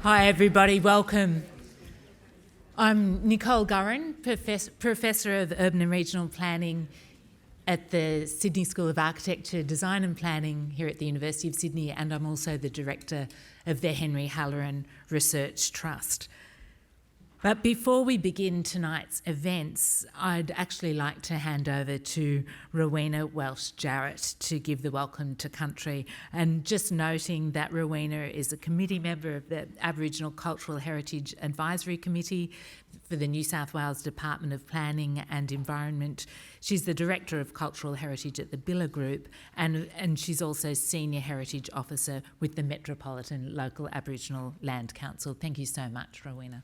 Hi everybody, welcome. I'm Nicole Gurran, Professor of Urban and Regional Planning at the Sydney School of Architecture, Design and Planning here at the University of Sydney, and I'm also the Director of the Henry Halloran Research Trust. But before we begin tonight's events, I'd actually like to hand over to Rowena Welsh-Jarrett to give the welcome to country. And just noting that Rowena is a committee member of the Aboriginal Cultural Heritage Advisory Committee for the New South Wales Department of Planning and Environment. She's the Director of Cultural Heritage at the Billa Group, and she's also Senior Heritage Officer with the Metropolitan Local Aboriginal Land Council. Thank you so much, Rowena.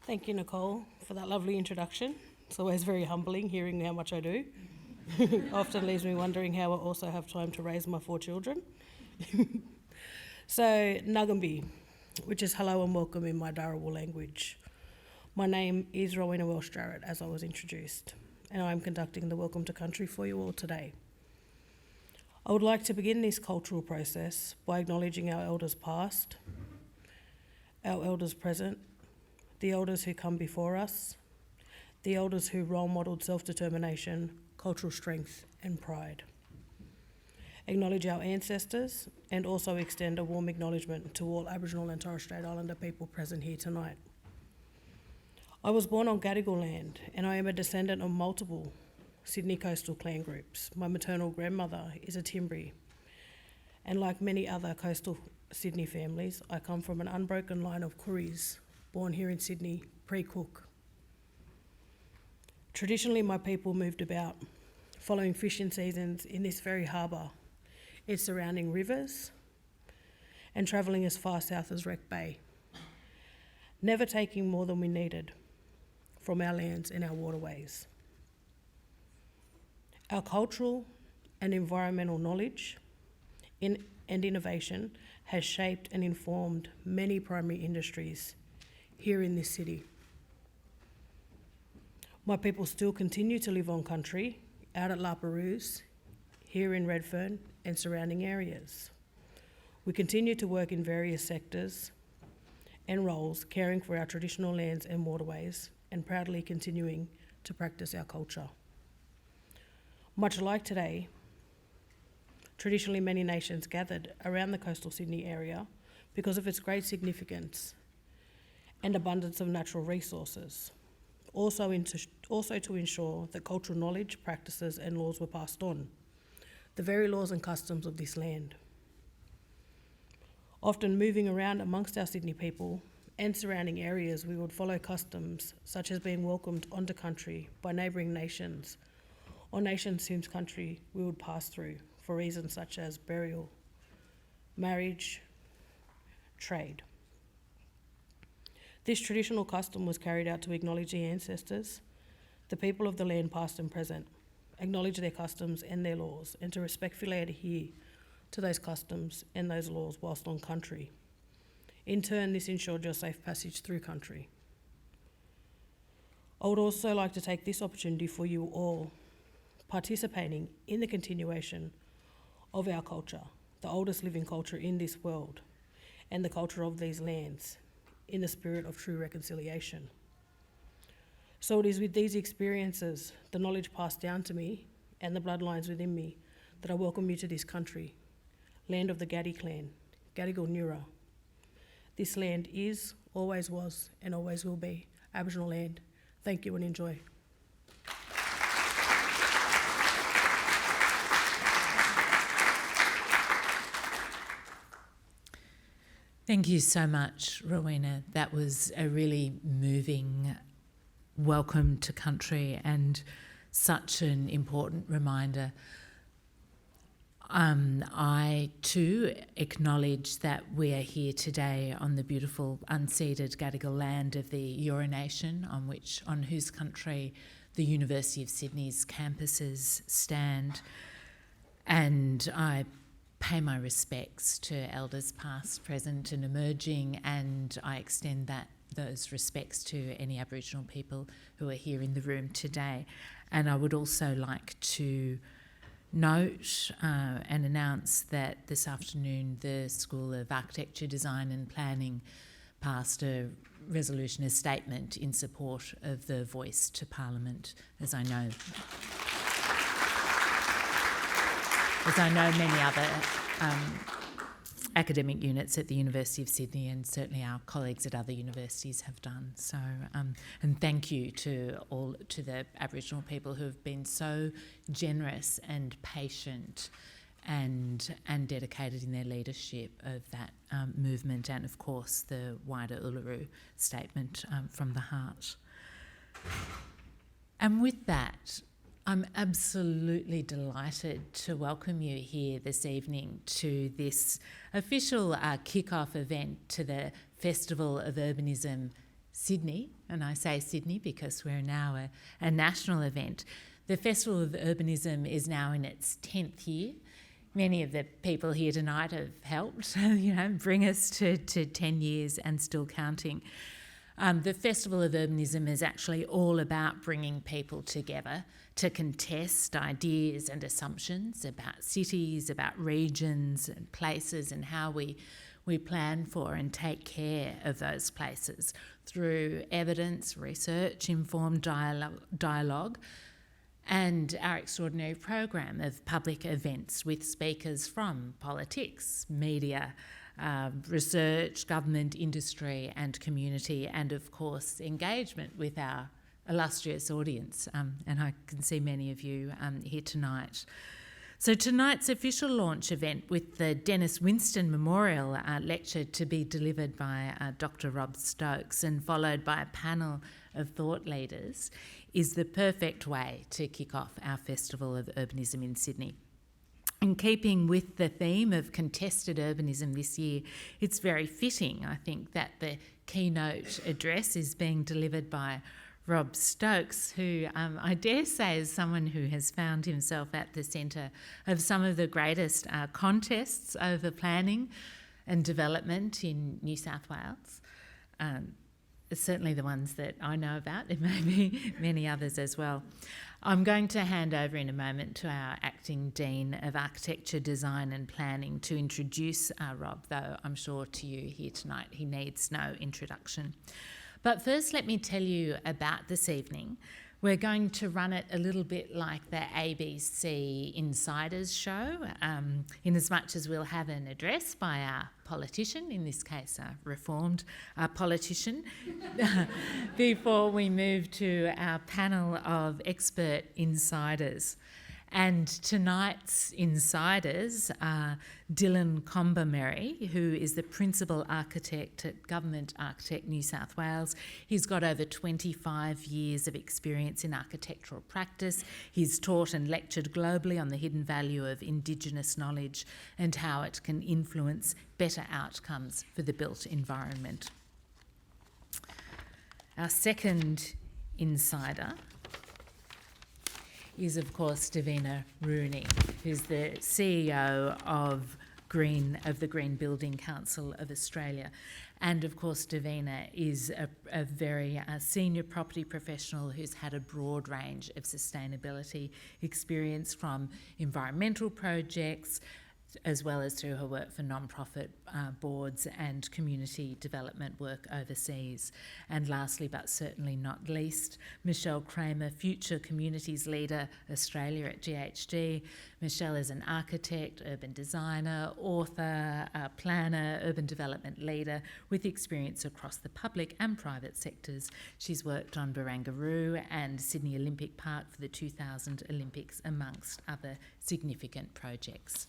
Thank you, Nicole, for that lovely introduction. It's always very humbling hearing how much I do. Often leaves me wondering how I also have time to raise my 4 children. So, Ngambri, which is hello and welcome in my Dharawal language. My name is Rowena Welsh-Jarrett, as I was introduced, and I am conducting the Welcome to Country for you all today. I would like to begin this cultural process by acknowledging our elders past, our elders present, the elders who come before us, the elders who role modelled self-determination, cultural strength and pride. Acknowledge our ancestors and also extend a warm acknowledgement to all Aboriginal and Torres Strait Islander people present here tonight. I was born on Gadigal land and I am a descendant of multiple Sydney coastal clan groups. My maternal grandmother is a Timbri, and like many other coastal Sydney families, I come from an unbroken line of Kuris, born here in Sydney, pre-Cook. Traditionally, my people moved about, following fishing seasons in this very harbour, its surrounding rivers, and travelling as far south as Wreck Bay, never taking more than we needed from our lands and our waterways. Our cultural and environmental knowledge and innovation has shaped and informed many primary industries here in this city. My people still continue to live on country, out at La Perouse, here in Redfern and surrounding areas. We continue to work in various sectors and roles, caring for our traditional lands and waterways, and proudly continuing to practice our culture. Much like today, traditionally many nations gathered around the coastal Sydney area because of its great significance and abundance of natural resources, also to ensure that cultural knowledge, practices and laws were passed on, the very laws and customs of this land. Often moving around amongst our Sydney people and surrounding areas, we would follow customs such as being welcomed onto country by neighbouring nations or nations whose country we would pass through for reasons such as burial, marriage, trade. This traditional custom was carried out to acknowledge the ancestors, the people of the land past and present, acknowledge their customs and their laws, and to respectfully adhere to those customs and those laws whilst on country. In turn, this ensured your safe passage through country. I would also like to take this opportunity for you all participating in the continuation of our culture, the oldest living culture in this world, and the culture of these lands, in the spirit of true reconciliation. So it is with these experiences, the knowledge passed down to me, and the bloodlines within me, that I welcome you to this country, land of the Gadi clan, Gadigal Nura. This land is, always was, and always will be Aboriginal land. Thank you and enjoy. Thank you so much, Rowena. That was a really moving welcome to country and such an important reminder. I too acknowledge that we are here today on the beautiful unceded Gadigal land of the Eora Nation, on whose country the University of Sydney's campuses stand, and I pay my respects to elders past, present and emerging, and I extend those respects to any Aboriginal people who are here in the room today. And I would also like to note and announce that this afternoon the School of Architecture, Design and Planning passed a resolution, a statement in support of the voice to Parliament, as I know many other academic units at the University of Sydney, and certainly our colleagues at other universities have done. So, and thank you to the Aboriginal people who have been so generous and patient and dedicated in their leadership of that movement, and of course the wider Uluru Statement from the heart. And with that, I'm absolutely delighted to welcome you here this evening to this official kick-off event to the Festival of Urbanism Sydney, and I say Sydney because we're now a national event. The Festival of Urbanism is now in its 10th year. Many of the people here tonight have helped, bring us to 10 years and still counting. The Festival of Urbanism is actually all about bringing people together to contest ideas and assumptions about cities, about regions and places, and how we plan for and take care of those places through evidence, research, informed dialogue, and our extraordinary program of public events with speakers from politics, media, research, government, industry and community, and of course engagement with our illustrious audience, and I can see many of you here tonight. So tonight's official launch event with the Denis Winston Memorial Lecture to be delivered by Dr Robert Stokes and followed by a panel of thought leaders is the perfect way to kick off our Festival of Urbanism in Sydney. In keeping with the theme of contested urbanism this year, it's very fitting, I think, that the keynote address is being delivered by Rob Stokes, who I dare say is someone who has found himself at the centre of some of the greatest contests over planning and development in New South Wales. Certainly the ones that I know about. There may be many others as well. I'm going to hand over in a moment to our Acting Dean of Architecture, Design and Planning to introduce Rob, though I'm sure to you here tonight he needs no introduction. But first, let me tell you about this evening. We're going to run it a little bit like the ABC Insiders show, in as much as we'll have an address by our politician, in this case a reformed politician, before we move to our panel of expert insiders. And tonight's insiders are Dylan Combermary, who is the Principal Architect at Government Architect New South Wales. He's got over 25 years of experience in architectural practice. He's taught and lectured globally on the hidden value of Indigenous knowledge and how it can influence better outcomes for the built environment. Our second insider is, of course, Davina Rooney, who's the CEO of the Green Building Council of Australia. And, of course, Davina is a very senior property professional who's had a broad range of sustainability experience, from environmental projects as well as through her work for non-profit boards and community development work overseas. And lastly, but certainly not least, Michelle Kramer, Future Communities Leader Australia at GHD. Michelle is an architect, urban designer, author, planner, urban development leader with experience across the public and private sectors. She's worked on Barangaroo and Sydney Olympic Park for the 2000 Olympics, amongst other significant projects.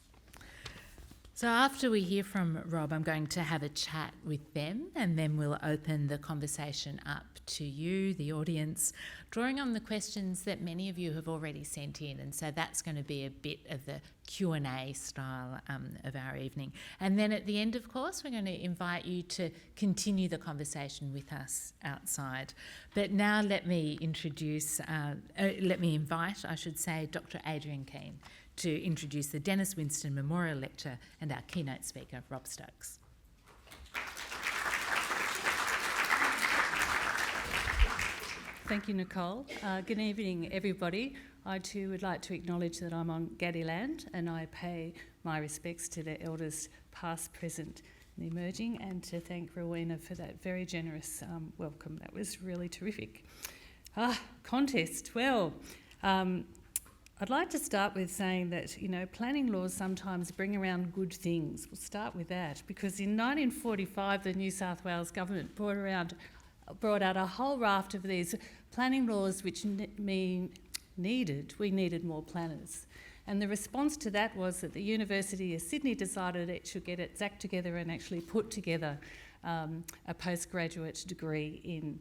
So after we hear from Rob, I'm going to have a chat with them, and then we'll open the conversation up to you, the audience, drawing on the questions that many of you have already sent in. And so that's going to be a bit of the Q&A style of our evening. And then at the end, of course, we're going to invite you to continue the conversation with us outside. But now let me invite Dr. Adrian Keane to introduce the Denis Winston Memorial Lecture and our keynote speaker, Rob Stokes. Thank you, Nicole. Good evening, everybody. I too would like to acknowledge that I'm on Gadi land, and I pay my respects to their elders past, present and emerging, and to thank Rowena for that very generous welcome. That was really terrific. Contest. Well, I'd like to start with saying that, planning laws sometimes bring around good things. We'll start with that, because in 1945 the New South Wales government brought out a whole raft of these planning laws which we needed more planners. And the response to that was that the University of Sydney decided it should get its act together and actually put together a postgraduate degree in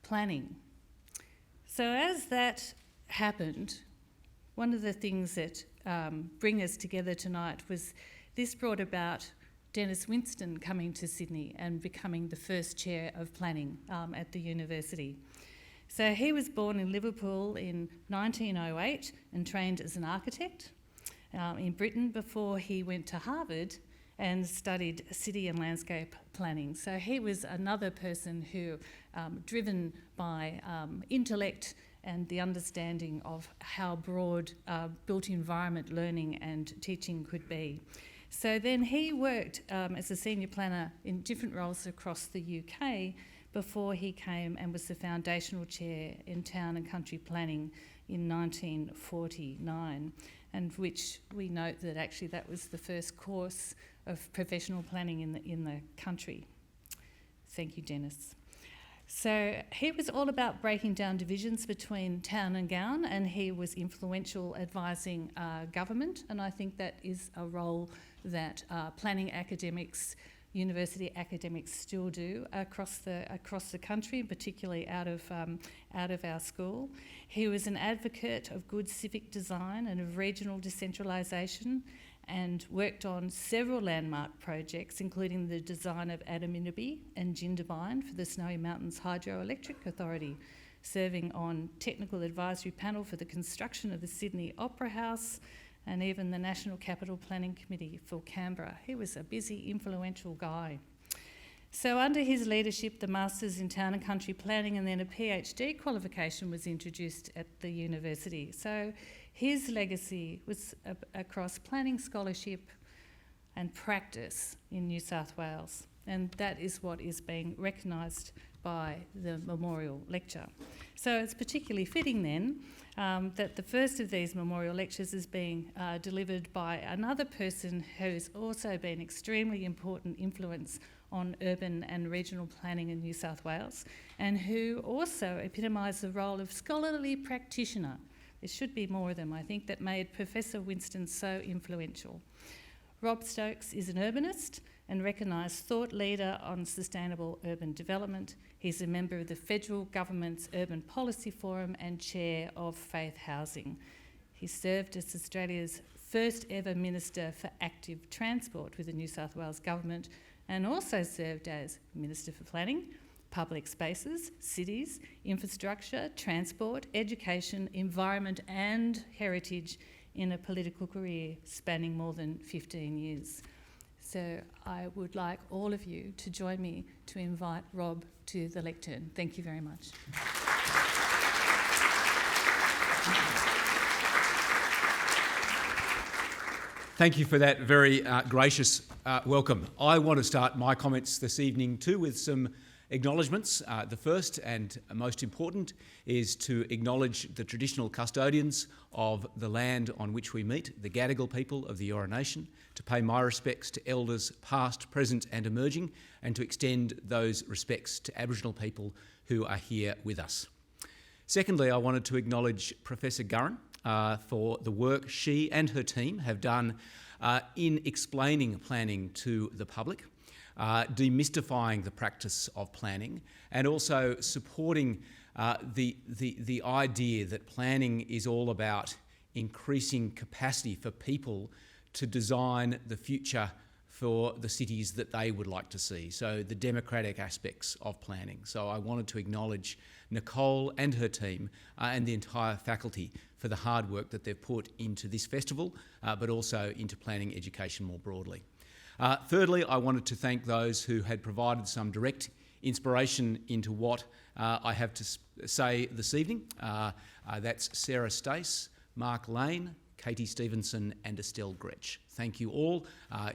planning. So as that happened, one of the things that bring us together tonight was this brought about Denis Winston coming to Sydney and becoming the first chair of planning at the university. So he was born in Liverpool in 1908 and trained as an architect in Britain before he went to Harvard and studied city and landscape planning. So he was another person who, driven by intellect and the understanding of how broad built environment learning and teaching could be. So then he worked as a senior planner in different roles across the UK before he came and was the foundational chair in town and country planning in 1949, and which we note that actually that was the first course of professional planning in the country. Thank you, Denis. So he was all about breaking down divisions between town and gown, and he was influential advising government, and I think that is a role that planning academics, university academics still do across the country, particularly out of our school. He was an advocate of good civic design and of regional decentralisation, and worked on several landmark projects, including the design of Adaminaby and Jindabyne for the Snowy Mountains Hydroelectric Authority, serving on technical advisory panel for the construction of the Sydney Opera House, and even the National Capital Planning Committee for Canberra. He was a busy, influential guy. So under his leadership, the Masters in Town and Country Planning and then a PhD qualification was introduced at the university. So his legacy was across planning scholarship and practice in New South Wales, and that is what is being recognised by the memorial lecture. So it's particularly fitting then that the first of these memorial lectures is being delivered by another person who's also been extremely important influence on urban and regional planning in New South Wales, and who also epitomised the role of scholarly practitioner. There should be more of them, I think, that made Professor Winston so influential. Rob Stokes is an urbanist and recognised thought leader on sustainable urban development. He's a member of the Federal Government's Urban Policy Forum and chair of Faith Housing. He served as Australia's first ever Minister for Active Transport with the New South Wales Government, and also served as Minister for Planning, Public Spaces, Cities, Infrastructure, Transport, Education, Environment and Heritage in a political career spanning more than 15 years. So I would like all of you to join me to invite Rob to the lectern. Thank you very much. Thank you for that very gracious welcome. I want to start my comments this evening too with some acknowledgements. The first and most important is to acknowledge the traditional custodians of the land on which we meet, the Gadigal people of the Eora Nation, to pay my respects to elders past, present and emerging, and to extend those respects to Aboriginal people who are here with us. Secondly, I wanted to acknowledge Professor Gurrin for the work she and her team have done in explaining planning to the public, demystifying the practice of planning, and also supporting the idea that planning is all about increasing capacity for people to design the future for the cities that they would like to see, so the democratic aspects of planning. So I wanted to acknowledge Nicole and her team and the entire faculty for the hard work that they've put into this festival, but also into planning education more broadly. Thirdly, I wanted to thank those who had provided some direct inspiration into what I have to say this evening. That's Sarah Stace, Mark Lane, Katie Stevenson and Estelle Gretsch. Thank you all.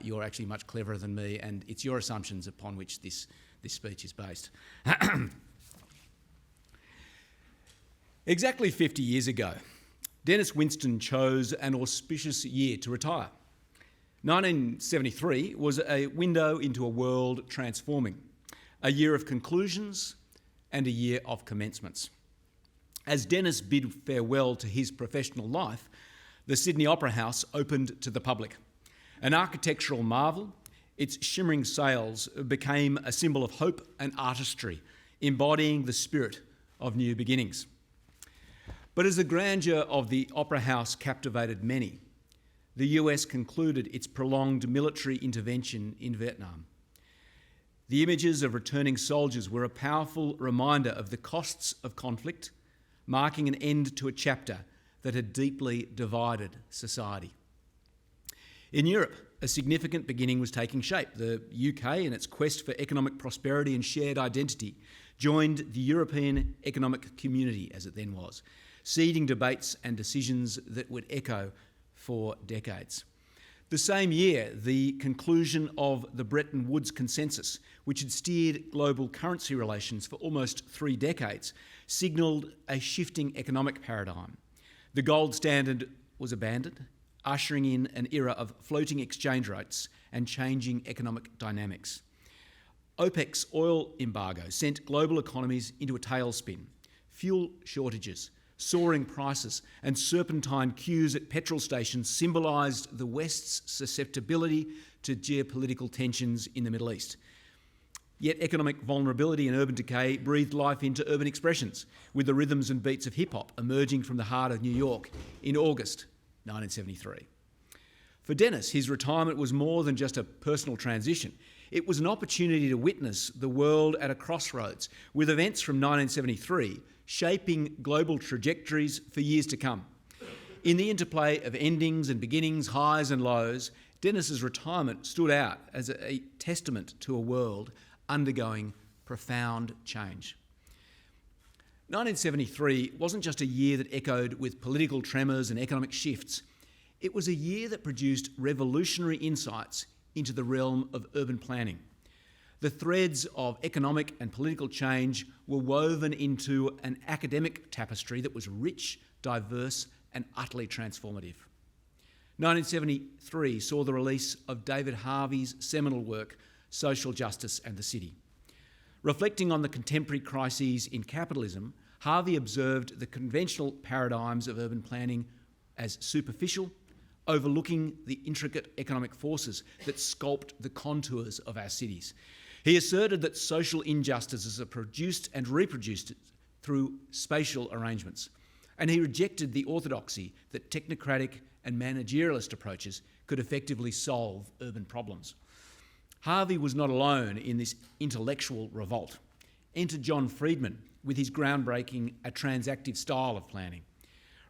You're actually much cleverer than me, and it's your assumptions upon which this speech is based. Exactly 50 years ago, Denis Winston chose an auspicious year to retire. 1973 was a window into a world transforming, a year of conclusions and a year of commencements. As Denis bid farewell to his professional life, the Sydney Opera House opened to the public. An architectural marvel, its shimmering sails became a symbol of hope and artistry, embodying the spirit of new beginnings. But as the grandeur of the Opera House captivated many, the US concluded its prolonged military intervention in Vietnam. The images of returning soldiers were a powerful reminder of the costs of conflict, marking an end to a chapter that had deeply divided society. In Europe, a significant beginning was taking shape. The UK, in its quest for economic prosperity and shared identity, joined the European Economic Community, as it then was, seeding debates and decisions that would echo for decades. The same year, the conclusion of the Bretton Woods Consensus, which had steered global currency relations for almost 3 decades, signalled a shifting economic paradigm. The gold standard was abandoned, ushering in an era of floating exchange rates and changing economic dynamics. OPEC's oil embargo sent global economies into a tailspin. Fuel shortages, soaring prices and serpentine queues at petrol stations symbolised the West's susceptibility to geopolitical tensions in the Middle East. Yet economic vulnerability and urban decay breathed life into urban expressions, with the rhythms and beats of hip-hop emerging from the heart of New York in August 1973. For Denis, his retirement was more than just a personal transition. It was an opportunity to witness the world at a crossroads, with events from 1973 shaping global trajectories for years to come. In the interplay of endings and beginnings, highs and lows, Denis's retirement stood out as a testament to a world undergoing profound change. 1973 wasn't just a year that echoed with political tremors and economic shifts. It was a year that produced revolutionary insights into the realm of urban planning. The threads of economic and political change were woven into an academic tapestry that was rich, diverse, and utterly transformative. 1973 saw the release of David Harvey's seminal work, Social Justice and the City. Reflecting on the contemporary crises in capitalism, Harvey observed the conventional paradigms of urban planning as superficial, overlooking the intricate economic forces that sculpt the contours of our cities. He asserted that social injustices are produced and reproduced through spatial arrangements, and he rejected the orthodoxy that technocratic and managerialist approaches could effectively solve urban problems. Harvey was not alone in this intellectual revolt. Enter John Friedman with his groundbreaking A Transactive Style of Planning.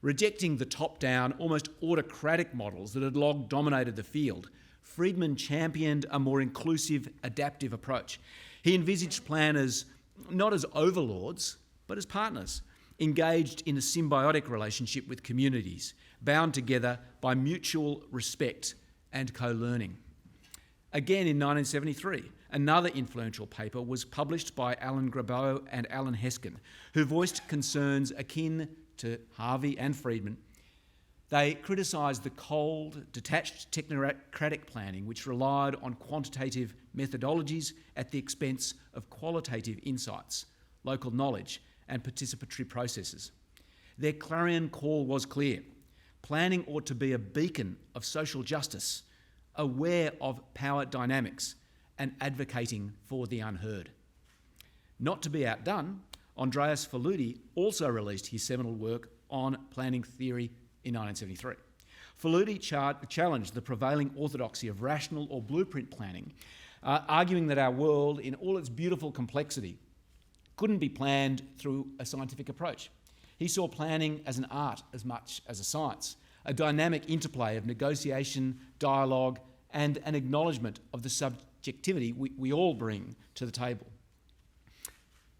Rejecting the top-down, almost autocratic models that had long dominated the field, Friedman championed a more inclusive, adaptive approach. He envisaged planners not as overlords, but as partners, engaged in a symbiotic relationship with communities, bound together by mutual respect and co-learning. Again in 1973, another influential paper was published by Alan Grabeau and Alan Heskin, who voiced concerns akin to Harvey and Friedman. They criticised the cold, detached technocratic planning which relied on quantitative methodologies at the expense of qualitative insights, local knowledge and participatory processes. Their clarion call was clear. Planning ought to be a beacon of social justice, aware of power dynamics and advocating for the unheard. Not to be outdone, Andreas Faludi also released his seminal work on planning theory in 1973. Faludi challenged the prevailing orthodoxy of rational or blueprint planning, arguing that our world, in all its beautiful complexity, couldn't be planned through a scientific approach. He saw planning as an art as much as a science, a dynamic interplay of negotiation, dialogue, and an acknowledgement of the subjectivity we all bring to the table.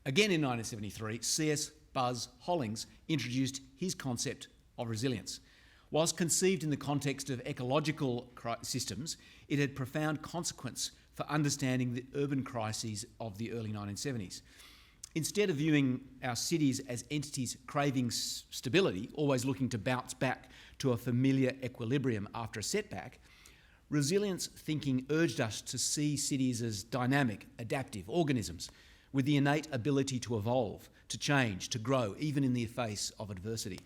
Again in 1973, C.S. Buzz Hollings introduced his concept of resilience. Whilst conceived in the context of ecological systems, it had profound consequence for understanding the urban crises of the early 1970s. Instead of viewing our cities as entities craving stability, always looking to bounce back to a familiar equilibrium after a setback, resilience thinking urged us to see cities as dynamic, adaptive organisms with the innate ability to evolve, to change, to grow, even in the face of adversity.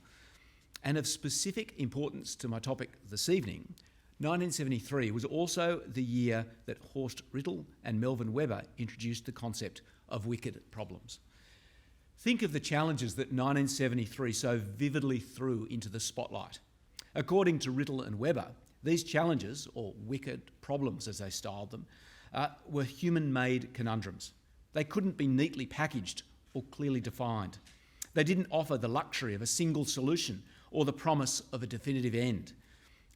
And of specific importance to my topic this evening, 1973 was also the year that Horst Rittel and Melvin Webber introduced the concept of wicked problems. Think of the challenges that 1973 so vividly threw into the spotlight. According to Rittel and Webber, these challenges, or wicked problems as they styled them, were human-made conundrums. They couldn't be neatly packaged or clearly defined. They didn't offer the luxury of a single solution or the promise of a definitive end.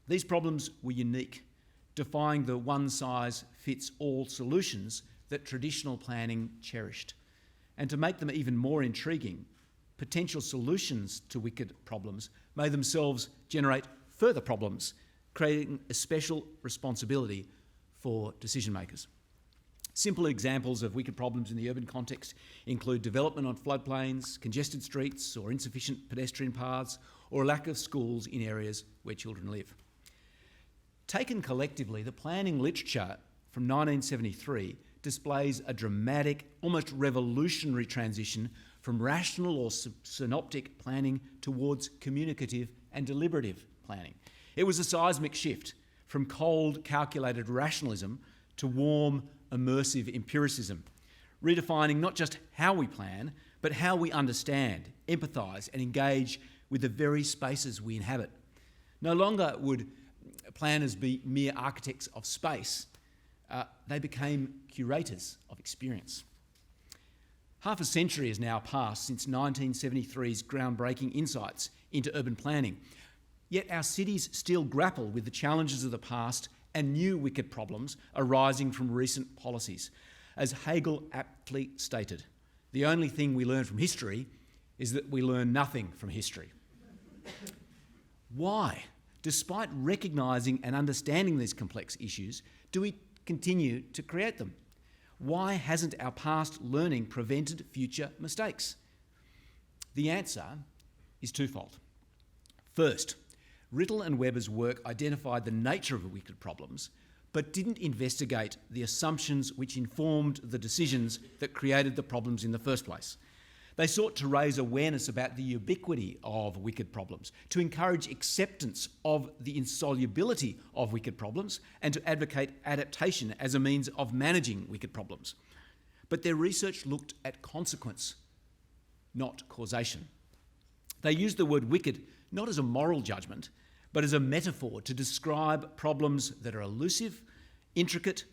These problems were unique, defying the one-size-fits-all solutions that traditional planning cherished. And to make them even more intriguing, potential solutions to wicked problems may themselves generate further problems, creating a special responsibility for decision makers. Simple examples of wicked problems in the urban context include development on floodplains, congested streets or insufficient pedestrian paths, or a lack of schools in areas where children live. Taken collectively, the planning literature from 1973 displays a dramatic, almost revolutionary transition from rational or synoptic planning towards communicative and deliberative planning. It was a seismic shift from cold, calculated rationalism to warm, immersive empiricism, redefining not just how we plan, but how we understand, empathise and engage with the very spaces we inhabit. No longer would planners be mere architects of space. They became curators of experience. Half a century has now passed since 1973's groundbreaking insights into urban planning, yet our cities still grapple with the challenges of the past and new wicked problems arising from recent policies. As Hegel aptly stated, the only thing we learn from history is that we learn nothing from history. Why, despite recognising and understanding these complex issues, do we continue to create them? Why hasn't our past learning prevented future mistakes? The answer is twofold. First, Rittel and Webber's work identified the nature of the wicked problems, but didn't investigate the assumptions which informed the decisions that created the problems in the first place. They sought to raise awareness about the ubiquity of wicked problems, to encourage acceptance of the insolubility of wicked problems, and to advocate adaptation as a means of managing wicked problems. But their research looked at consequence, not causation. They used the word wicked not as a moral judgment, but as a metaphor to describe problems that are elusive, intricate,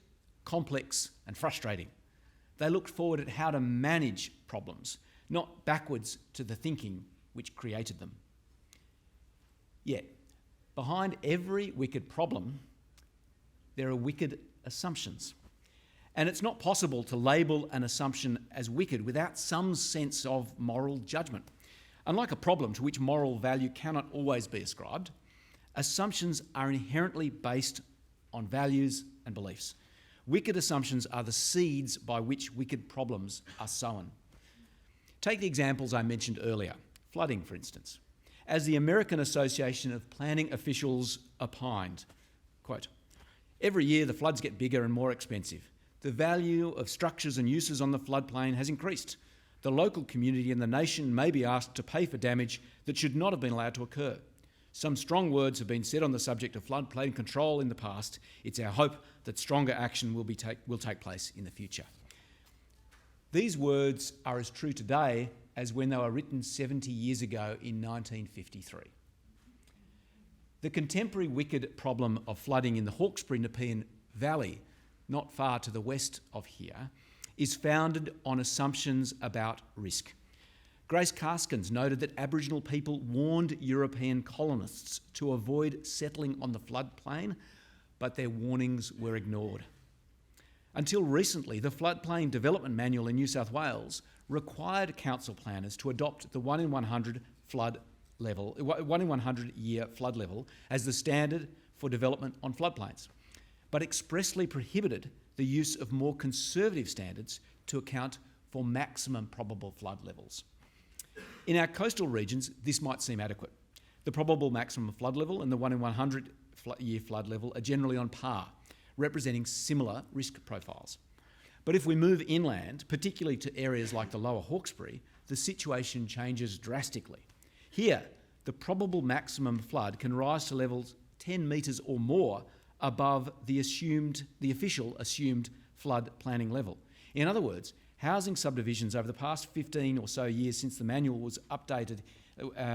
complex, and frustrating. They looked forward at how to manage problems, not backwards to the thinking which created them. Yet, behind every wicked problem, there are wicked assumptions. And it's not possible to label an assumption as wicked without some sense of moral judgment. Unlike a problem to which moral value cannot always be ascribed, assumptions are inherently based on values and beliefs. Wicked assumptions are the seeds by which wicked problems are sown. Take the examples I mentioned earlier, flooding, for instance. As the American Association of Planning Officials opined, quote, "Every year the floods get bigger and more expensive. The value of structures and uses on the floodplain has increased. The local community and the nation may be asked to pay for damage that should not have been allowed to occur. Some strong words have been said on the subject of floodplain control in the past. It's our hope that stronger action will take place in the future." These words are as true today as when they were written 70 years ago in 1953. The contemporary wicked problem of flooding in the Hawkesbury-Nepean Valley, not far to the west of here, is founded on assumptions about risk. Grace Karskens noted that Aboriginal people warned European colonists to avoid settling on the floodplain, but their warnings were ignored. Until recently, the floodplain development manual in New South Wales required council planners to adopt the 1 in 100 year flood level as the standard for development on floodplains, but expressly prohibited the use of more conservative standards to account for maximum probable flood levels. In our coastal regions, this might seem adequate. The probable maximum flood level and the 1 in 100 year flood level are generally on par, representing similar risk profiles. But if we move inland, particularly to areas like the Lower Hawkesbury, the situation changes drastically. Here, the probable maximum flood can rise to levels 10 metres or more above the official assumed flood planning level. In other words, housing subdivisions over the past 15 or so years since the manual was updated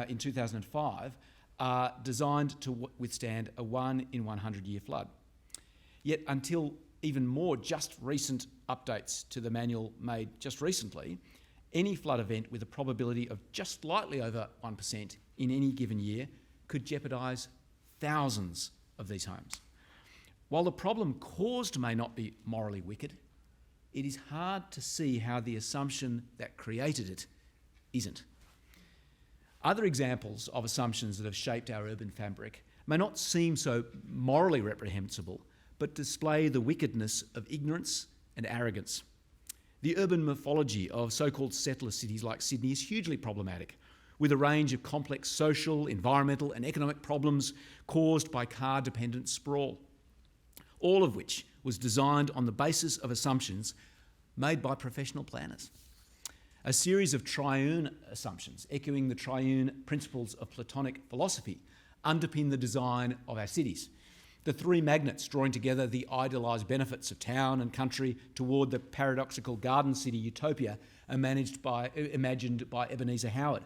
in 2005 are designed to withstand a 1 in 100 year flood. Yet until even more just recent updates to the manual made just recently, any flood event with a probability of just slightly over 1% in any given year could jeopardise thousands of these homes. While the problem caused may not be morally wicked, it is hard to see how the assumption that created it isn't. Other examples of assumptions that have shaped our urban fabric may not seem so morally reprehensible, but display the wickedness of ignorance and arrogance. The urban morphology of so-called settler cities like Sydney is hugely problematic, with a range of complex social, environmental and economic problems caused by car-dependent sprawl, all of which was designed on the basis of assumptions made by professional planners. A series of triune assumptions, echoing the triune principles of Platonic philosophy, underpin the design of our cities. The three magnets drawing together the idealised benefits of town and country toward the paradoxical garden city utopia imagined by Ebenezer Howard,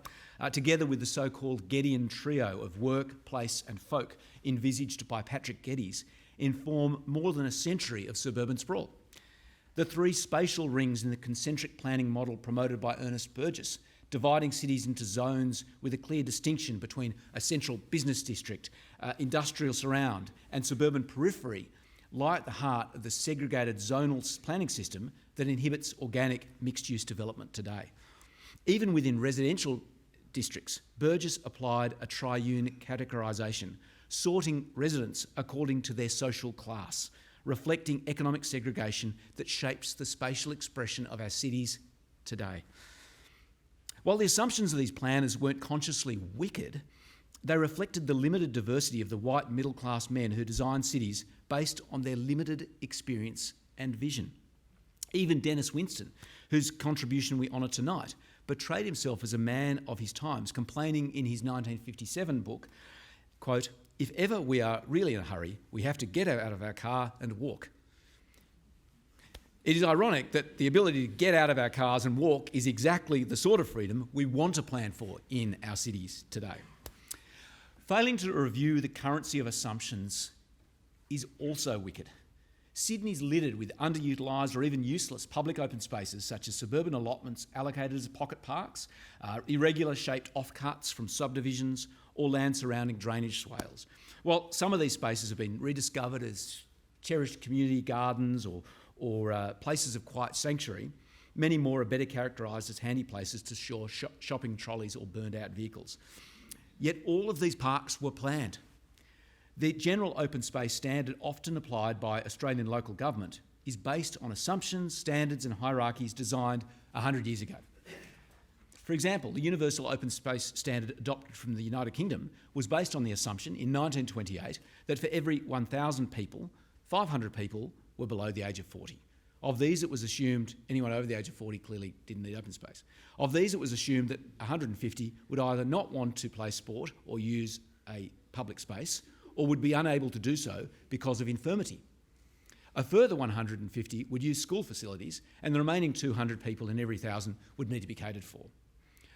together with the so-called Geddean trio of work, place and folk envisaged by Patrick Geddes, inform more than a century of suburban sprawl. The three spatial rings in the concentric planning model promoted by Ernest Burgess, dividing cities into zones with a clear distinction between a central business district, industrial surround and suburban periphery, lie at the heart of the segregated zonal planning system that inhibits organic mixed-use development today. Even within residential districts, Burgess applied a triune categorisation, sorting residents according to their social class, reflecting economic segregation that shapes the spatial expression of our cities today. While the assumptions of these planners weren't consciously wicked, they reflected the limited diversity of the white middle-class men who designed cities based on their limited experience and vision. Even Denis Winston, whose contribution we honour tonight, portrayed himself as a man of his times, complaining in his 1957 book, quote, "If ever we are really in a hurry, we have to get out of our car and walk." It is ironic that the ability to get out of our cars and walk is exactly the sort of freedom we want to plan for in our cities today. Failing to review the currency of assumptions is also wicked. Sydney's littered with underutilised or even useless public open spaces such as suburban allotments allocated as pocket parks, irregular shaped offcuts from subdivisions or land surrounding drainage swales. While some of these spaces have been rediscovered as cherished community gardens or places of quiet sanctuary, many more are better characterised as handy places to store shopping trolleys or burned out vehicles. Yet all of these parks were planned. The general open space standard often applied by Australian local government is based on assumptions, standards and hierarchies designed 100 years ago. For example, the Universal Open Space Standard adopted from the United Kingdom was based on the assumption in 1928 that for every 1,000 people, 500 people were below the age of 40. Of these, it was assumed anyone over the age of 40 clearly didn't need open space. Of these, it was assumed that 150 would either not want to play sport or use a public space, or would be unable to do so because of infirmity. A further 150 would use school facilities, and the remaining 200 people in every 1,000 would need to be catered for.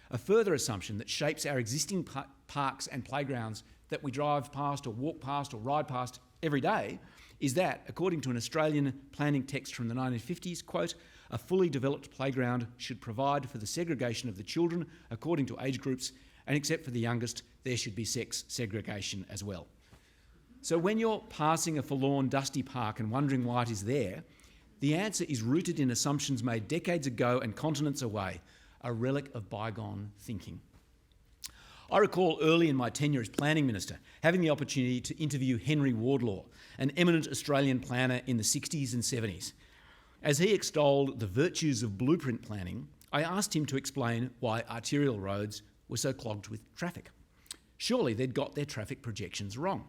A further assumption that shapes our existing parks and playgrounds that we drive past or walk past or ride past every day is that, according to an Australian planning text from the 1950s, quote, "A fully developed playground should provide for the segregation of the children according to age groups, and except for the youngest, there should be sex segregation as well." So when you're passing a forlorn, dusty park and wondering why it is there, The answer is rooted in assumptions made decades ago and continents away, a relic of bygone thinking. I recall early in my tenure as Planning Minister having the opportunity to interview Henry Wardlaw, an eminent Australian planner in the 60s and 70s. As he extolled the virtues of blueprint planning, I asked him to explain why arterial roads were so clogged with traffic. Surely they'd got their traffic projections wrong.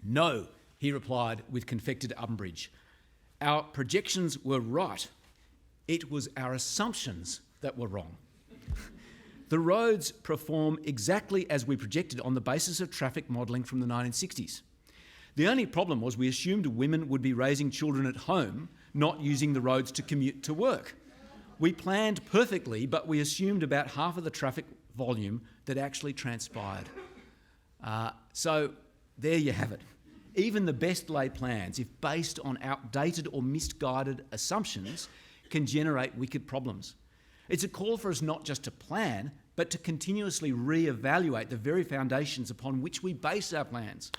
No, he replied with confected umbrage. Our projections were right. It was our assumptions that were wrong. The roads perform exactly as we projected on the basis of traffic modelling from the 1960s. The only problem was we assumed women would be raising children at home, not using the roads to commute to work. We planned perfectly, but we assumed about half of the traffic volume that actually transpired. So there you have it. Even the best laid plans, if based on outdated or misguided assumptions, can generate wicked problems. It's a call for us not just to plan, but to continuously re-evaluate the very foundations upon which we base our plans,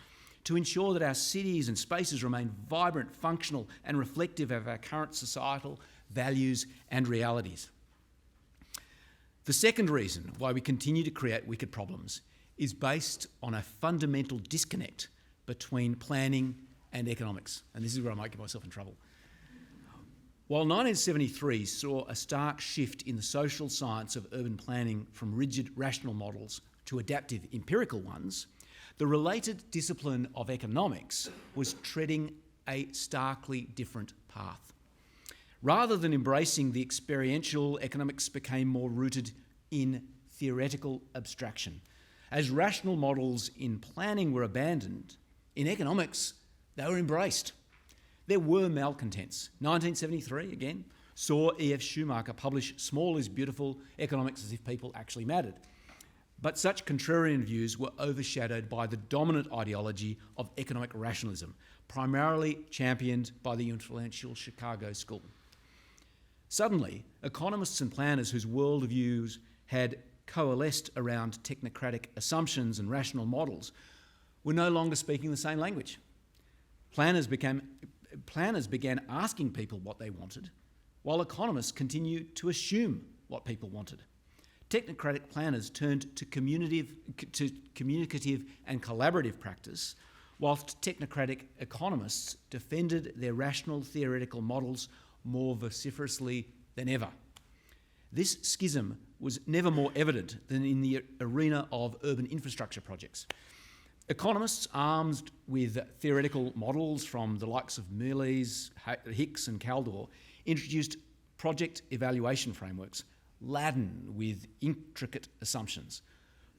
to ensure that our cities and spaces remain vibrant, functional, and reflective of our current societal values and realities. The second reason why we continue to create wicked problems is based on a fundamental disconnect between planning and economics. And this is where I might get myself in trouble. While 1973 saw a stark shift in the social science of urban planning from rigid rational models to adaptive empirical ones, the related discipline of economics was treading a starkly different path. Rather than embracing the experiential, economics became more rooted in theoretical abstraction. As rational models in planning were abandoned, in economics they were embraced. There were malcontents. 1973, again, saw E.F. Schumacher publish Small is Beautiful, Economics as if People Actually Mattered. But such contrarian views were overshadowed by the dominant ideology of economic rationalism, primarily championed by the influential Chicago School. Suddenly, economists and planners whose worldviews had coalesced around technocratic assumptions and rational models were no longer speaking the same language. Planners began asking people what they wanted, while economists continued to assume what people wanted. Technocratic planners turned to communicative and collaborative practice, whilst technocratic economists defended their rational theoretical models more vociferously than ever. This schism was never more evident than in the arena of urban infrastructure projects. Economists, armed with theoretical models from the likes of Miles, Hicks and Kaldor, introduced project evaluation frameworks laden with intricate assumptions.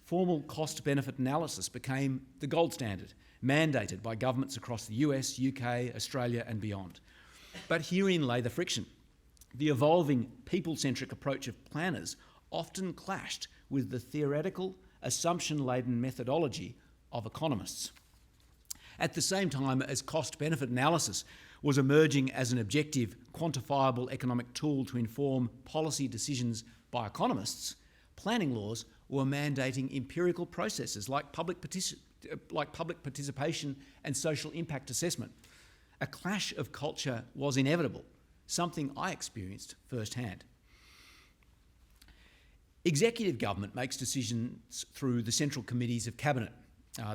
Formal cost-benefit analysis became the gold standard, mandated by governments across the US, UK, Australia and beyond. But herein lay the friction. The evolving people-centric approach of planners often clashed with the theoretical, assumption-laden methodology of economists. At the same time as cost-benefit analysis was emerging as an objective, quantifiable economic tool to inform policy decisions by economists, planning laws were mandating empirical processes like public participation and social impact assessment. A clash of culture was inevitable, something I experienced firsthand. Executive government makes decisions through the central committees of cabinet,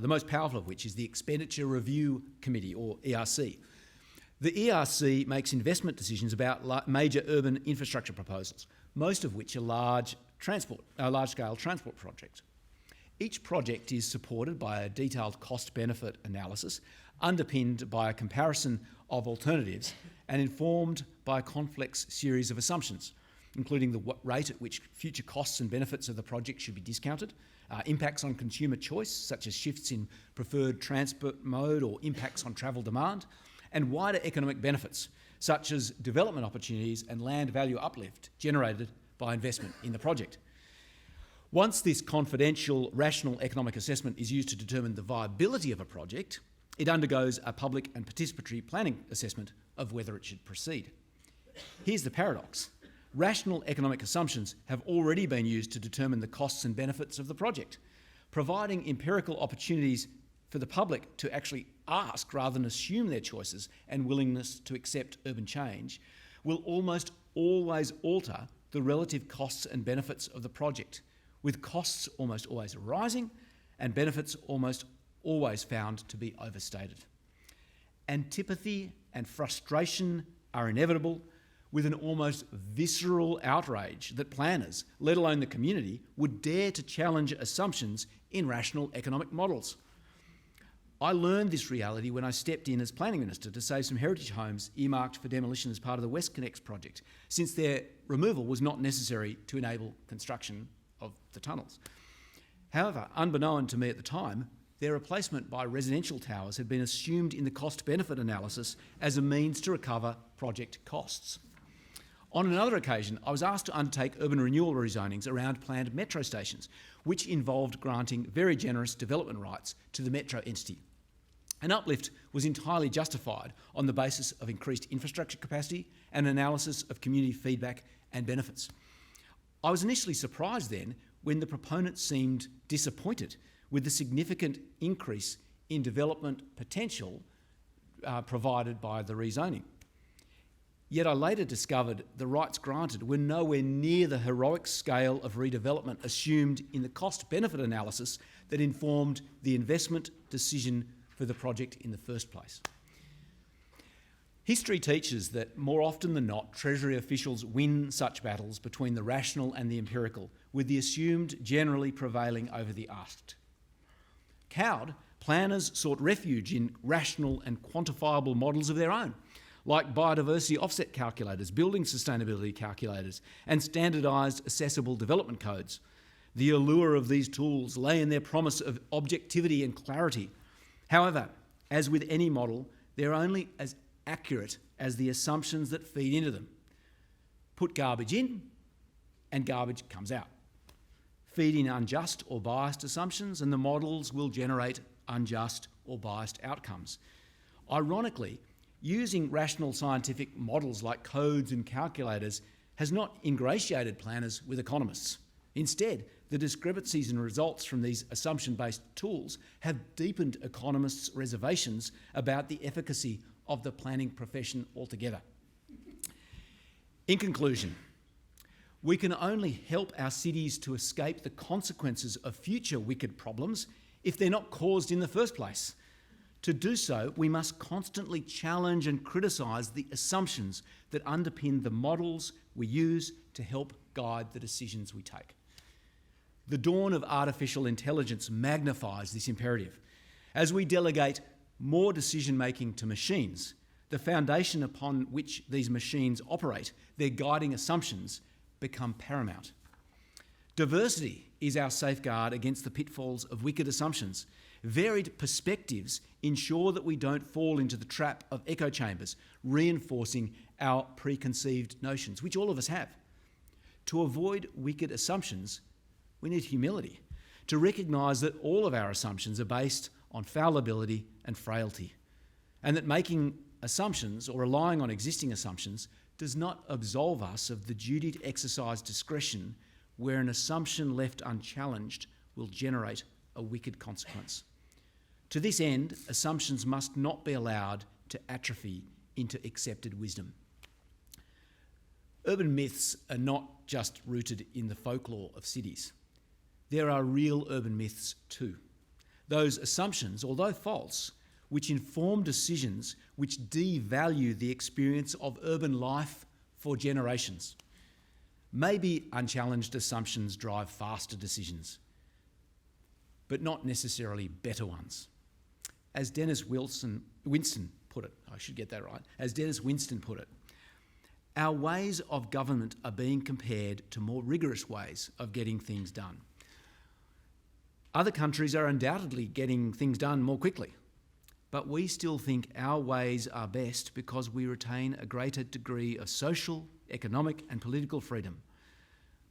the most powerful of which is the Expenditure Review Committee, or ERC. The ERC makes investment decisions about major urban infrastructure proposals, most of which are large-scale transport projects. Each project is supported by a detailed cost-benefit analysis, underpinned by a comparison of alternatives and informed by a complex series of assumptions, including the rate at which future costs and benefits of the project should be discounted, impacts on consumer choice, such as shifts in preferred transport mode or impacts on travel demand, and wider economic benefits, such as development opportunities and land value uplift generated by investment in the project. Once this confidential, rational economic assessment is used to determine the viability of a project, it undergoes a public and participatory planning assessment of whether it should proceed. Here's the paradox. Rational economic assumptions have already been used to determine the costs and benefits of the project. Providing empirical opportunities for the public to actually ask rather than assume their choices and willingness to accept urban change will almost always alter the relative costs and benefits of the project, with costs almost always rising and benefits almost always found to be overstated. Antipathy and frustration are inevitable, with an almost visceral outrage that planners, let alone the community, would dare to challenge assumptions in rational economic models. I learned this reality when I stepped in as Planning Minister to save some heritage homes earmarked for demolition as part of the WestConnex project, since their removal was not necessary to enable construction of the tunnels. However, unbeknown to me at the time, their replacement by residential towers had been assumed in the cost-benefit analysis as a means to recover project costs. On another occasion, I was asked to undertake urban renewal rezonings around planned metro stations, which involved granting very generous development rights to the metro entity. An uplift was entirely justified on the basis of increased infrastructure capacity and analysis of community feedback and benefits. I was initially surprised then when the proponents seemed disappointed with the significant increase in development potential provided by the rezoning. Yet I later discovered the rights granted were nowhere near the heroic scale of redevelopment assumed in the cost-benefit analysis that informed the investment decision for the project in the first place. History teaches that more often than not, Treasury officials win such battles between the rational and the empirical, with the assumed generally prevailing over the asked. Cowed, planners sought refuge in rational and quantifiable models of their own, like biodiversity offset calculators, building sustainability calculators, and standardised accessible development codes. The allure of these tools lay in their promise of objectivity and clarity. However, as with any model, they're only as accurate as the assumptions that feed into them. Put garbage in, and garbage comes out. Feed in unjust or biased assumptions, and the models will generate unjust or biased outcomes. Ironically, using rational scientific models like codes and calculators has not ingratiated planners with economists. Instead, the discrepancies in results from these assumption-based tools have deepened economists' reservations about the efficacy of the planning profession altogether. In conclusion, we can only help our cities to escape the consequences of future wicked problems if they're not caused in the first place. To do so, we must constantly challenge and criticise the assumptions that underpin the models we use to help guide the decisions we take. The dawn of artificial intelligence magnifies this imperative. As we delegate more decision-making to machines, the foundation upon which these machines operate, their guiding assumptions, become paramount. Diversity is our safeguard against the pitfalls of wicked assumptions. Varied perspectives ensure that we don't fall into the trap of echo chambers, reinforcing our preconceived notions, which all of us have. To avoid wicked assumptions, we need humility, to recognise that all of our assumptions are based on fallibility and frailty, and that making assumptions or relying on existing assumptions does not absolve us of the duty to exercise discretion where an assumption left unchallenged will generate a wicked consequence. To this end, assumptions must not be allowed to atrophy into accepted wisdom. Urban myths are not just rooted in the folklore of cities. There are real urban myths too. Those assumptions, although false, which inform decisions which devalue the experience of urban life for generations. Maybe unchallenged assumptions drive faster decisions, but not necessarily better ones. As Winston put it, I should get that right, as Denis Winston put it, our ways of government are being compared to more rigorous ways of getting things done. Other countries are undoubtedly getting things done more quickly, but we still think our ways are best because we retain a greater degree of social, economic and political freedom.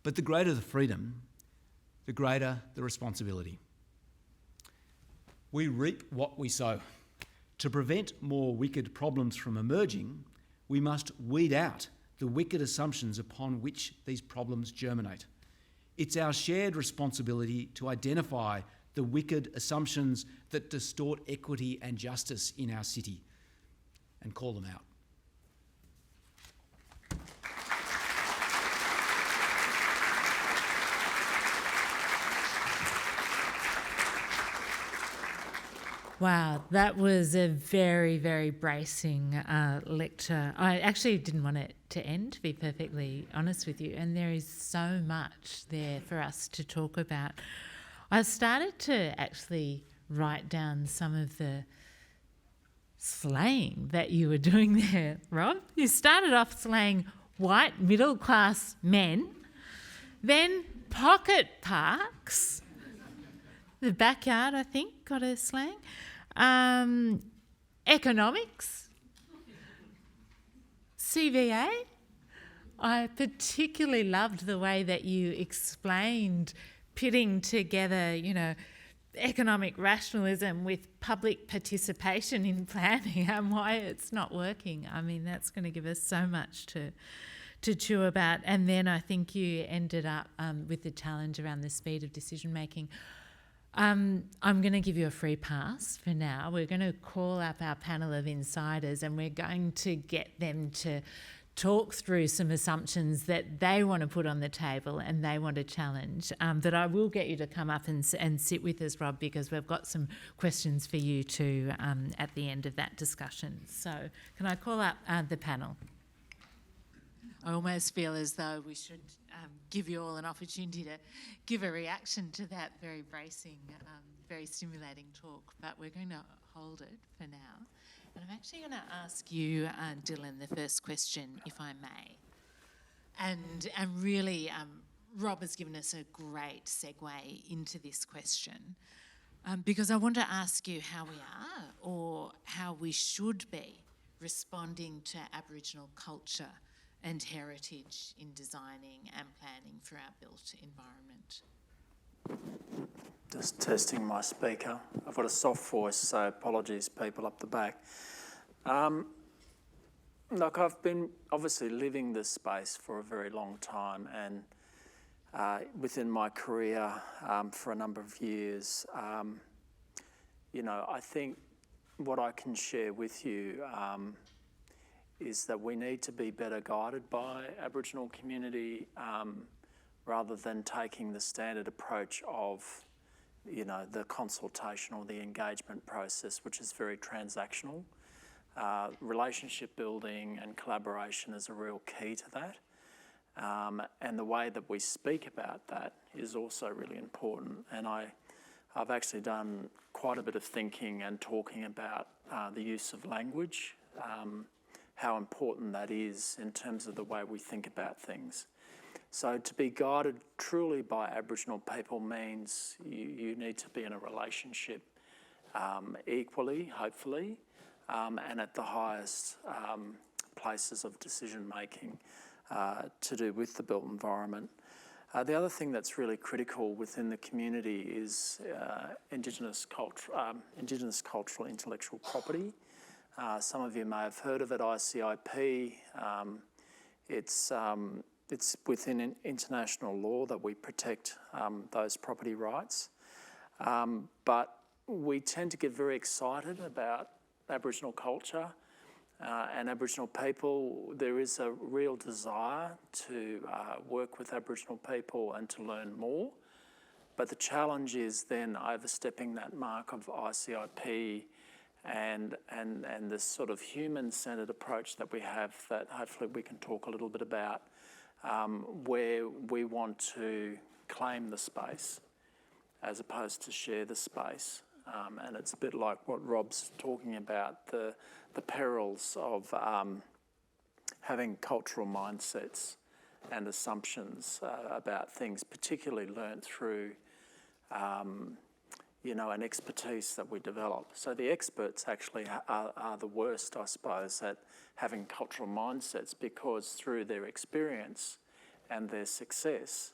But the greater the freedom, the greater the responsibility. We reap what we sow. To prevent more wicked problems from emerging, we must weed out the wicked assumptions upon which these problems germinate. It's our shared responsibility to identify the wicked assumptions that distort equity and justice in our city, and call them out. Wow, that was a very, very bracing lecture. I actually didn't want it to end, to be perfectly honest with you, and there is so much there for us to talk about. I started to actually write down some of the slaying that you were doing there, Rob. You started off slaying white middle-class men, then pocket parks, the backyard, I think, got a slang. Economics, CVA. I particularly loved the way that you explained pitting together, economic rationalism with public participation in planning and why it's not working. I mean, that's going to give us so much to chew about. And then I think you ended up with the challenge around the speed of decision making. I'm going to give you a free pass for now. We're going to call up our panel of insiders and we're going to get them to talk through some assumptions that they want to put on the table and they want to challenge. But I will get you to come up and sit with us, Rob, because we've got some questions for you too at the end of that discussion. So can I call up the panel? I almost feel as though we should give you all an opportunity to give a reaction to that very bracing, very stimulating talk, but we're going to hold it for now. And I'm actually going to ask you, Dylan, the first question, if I may. And really, Rob has given us a great segue into this question because I want to ask you how we are or how we should be responding to Aboriginal culture and heritage in designing and planning for our built environment. Just testing my speaker. I've got a soft voice, so apologies, people up the back. Look, I've been obviously living this space for a very long time, and within my career for a number of years, I think what I can share with you is that we need to be better guided by Aboriginal community rather than taking the standard approach of, the consultation or the engagement process, which is very transactional. Relationship building and collaboration is a real key to that. And the way that we speak about that is also really important. And I've actually done quite a bit of thinking and talking about the use of language, how important that is in terms of the way we think about things. So to be guided truly by Aboriginal people means you need to be in a relationship equally, hopefully, and at the highest places of decision making to do with the built environment. The other thing that's really critical within the community is Indigenous cultural intellectual property. Some of you may have heard of it, ICIP. It's within international law that we protect those property rights. But we tend to get very excited about Aboriginal culture and Aboriginal people. There is a real desire to work with Aboriginal people and to learn more. But the challenge is then overstepping that mark of ICIP and this sort of human-centred approach that we have that hopefully we can talk a little bit about, where we want to claim the space as opposed to share the space. And it's a bit like what Rob's talking about, the perils of having cultural mindsets and assumptions about things, particularly learnt through an expertise that we develop. So the experts actually are the worst, I suppose, at having cultural mindsets, because through their experience and their success,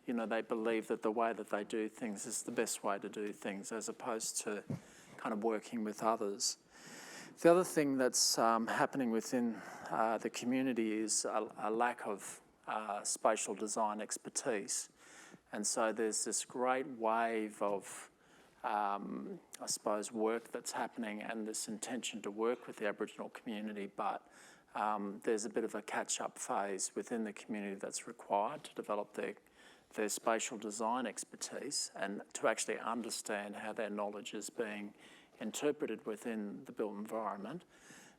they believe that the way that they do things is the best way to do things, as opposed to kind of working with others. The other thing that's happening within the community is a lack of spatial design expertise. And so there's this great wave of, I suppose, work that's happening and this intention to work with the Aboriginal community, but there's a bit of a catch-up phase within the community that's required to develop their spatial design expertise and to actually understand how their knowledge is being interpreted within the built environment.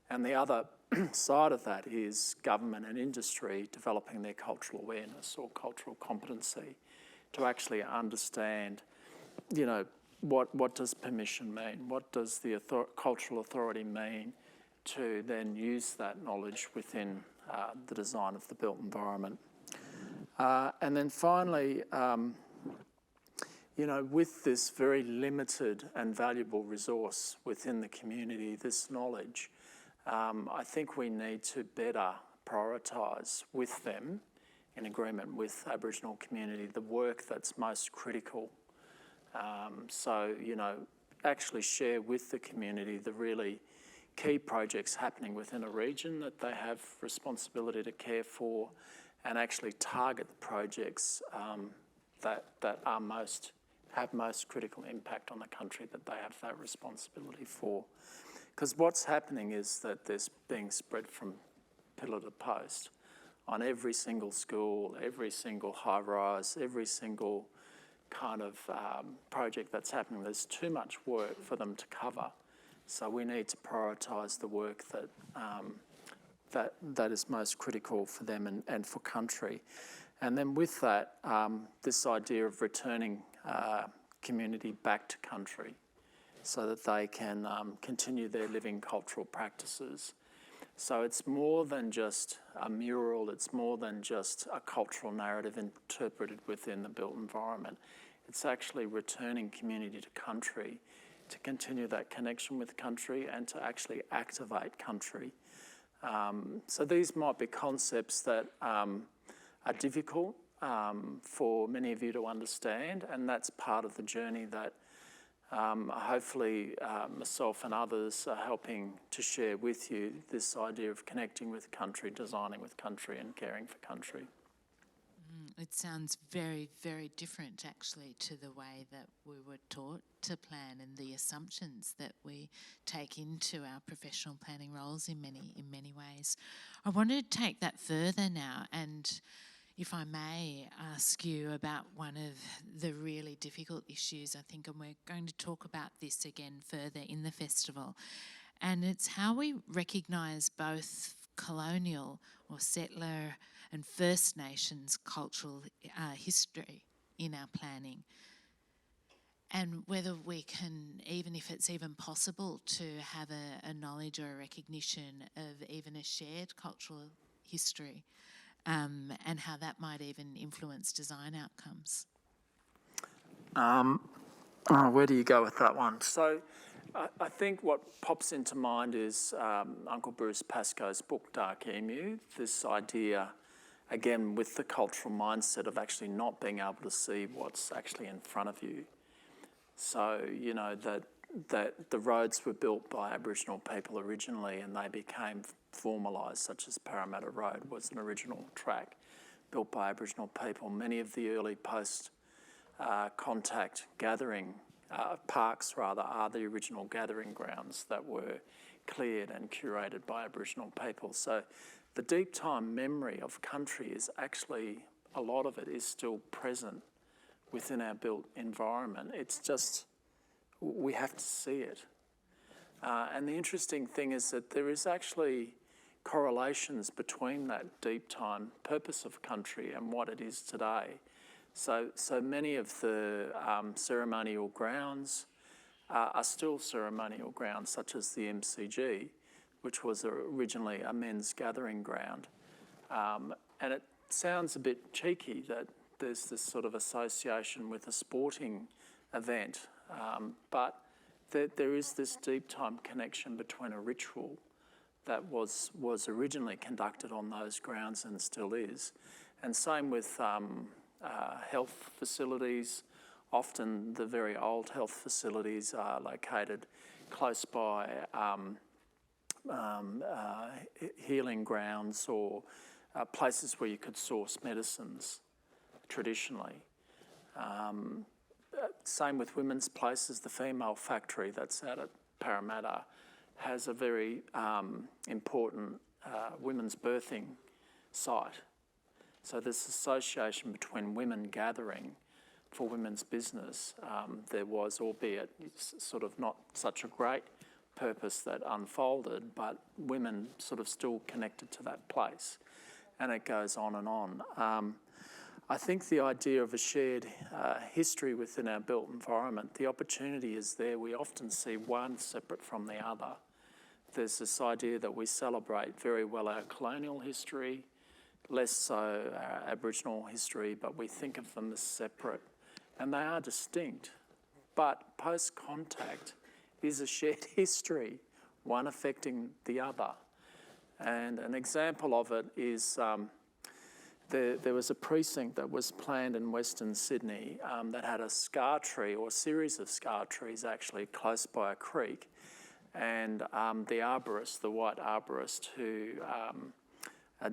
And the other side of that is government and industry developing their cultural awareness or cultural competency to actually understand, you know, what does permission mean? What does the cultural authority mean to then use that knowledge within the design of the built environment? And then finally, you know, with this very limited and valuable resource within the community, this knowledge, I think we need to better prioritise with them, in agreement with Aboriginal community, the work that's most critical. So, you know, actually share with the community the really key projects happening within a region that they have responsibility to care for, and actually target the projects that are have most critical impact on the country that they have that responsibility for. Because what's happening is that there's being spread from pillar to post on every single school, every single high rise, every single kind of project that's happening. There's too much work for them to cover. So we need to prioritise the work that is most critical for them and for country. And then with that, this idea of returning community back to country so that they can continue their living cultural practices. So it's more than just a mural, it's more than just a cultural narrative interpreted within the built environment. It's actually returning community to country to continue that connection with country and to actually activate country. So these might be concepts that are difficult for many of you to understand, and that's part of the journey that hopefully myself and others are helping to share with you, this idea of connecting with country, designing with country and caring for country. It sounds very, very different actually to the way that we were taught to plan and the assumptions that we take into our professional planning roles in many ways. I wanted to take that further now, and if I may ask you about one of the really difficult issues, I think, and we're going to talk about this again further in the festival, and it's how we recognise both colonial or settler and First Nations cultural history in our planning, and whether we can, even if it's even possible, to have a knowledge or a recognition of even a shared cultural history, and how that might even influence design outcomes. Where do you go with that one? So I think what pops into mind is Uncle Bruce Pascoe's book, Dark Emu, this idea, again, with the cultural mindset of actually not being able to see what's actually in front of you. So, you know, that the roads were built by Aboriginal people originally and they became formalised, such as Parramatta Road was an original track built by Aboriginal people. Many of the early post-contact gathering parks, rather, are the original gathering grounds that were cleared and curated by Aboriginal people. So the deep time memory of country is actually, a lot of it is still present within our built environment. It's just, we have to see it. And the interesting thing is that there is actually correlations between that deep time purpose of country and what it is today. So many of the ceremonial grounds are still ceremonial grounds, such as the MCG, which was originally a men's gathering ground. And it sounds a bit cheeky that there's this sort of association with a sporting event, but there is this deep time connection between a ritual that was originally conducted on those grounds and still is. And same with health facilities. Often the very old health facilities are located close by healing grounds or places where you could source medicines traditionally. Same with women's places. The female factory that's out at Parramatta has a very important women's birthing site. So this association between women gathering for women's business, there was, albeit sort of not such a great purpose that unfolded, but women sort of still connected to that place. And it goes on and on. I think the idea of a shared history within our built environment, the opportunity is there. We often see one separate from the other. There's this idea that we celebrate very well our colonial history, less so our Aboriginal history, but we think of them as separate. And they are distinct. But post-contact is a shared history, one affecting the other. And an example of it is there was a precinct that was planned in Western Sydney that had a scar tree, or a series of scar trees actually, close by a creek. And the arborist, the white arborist who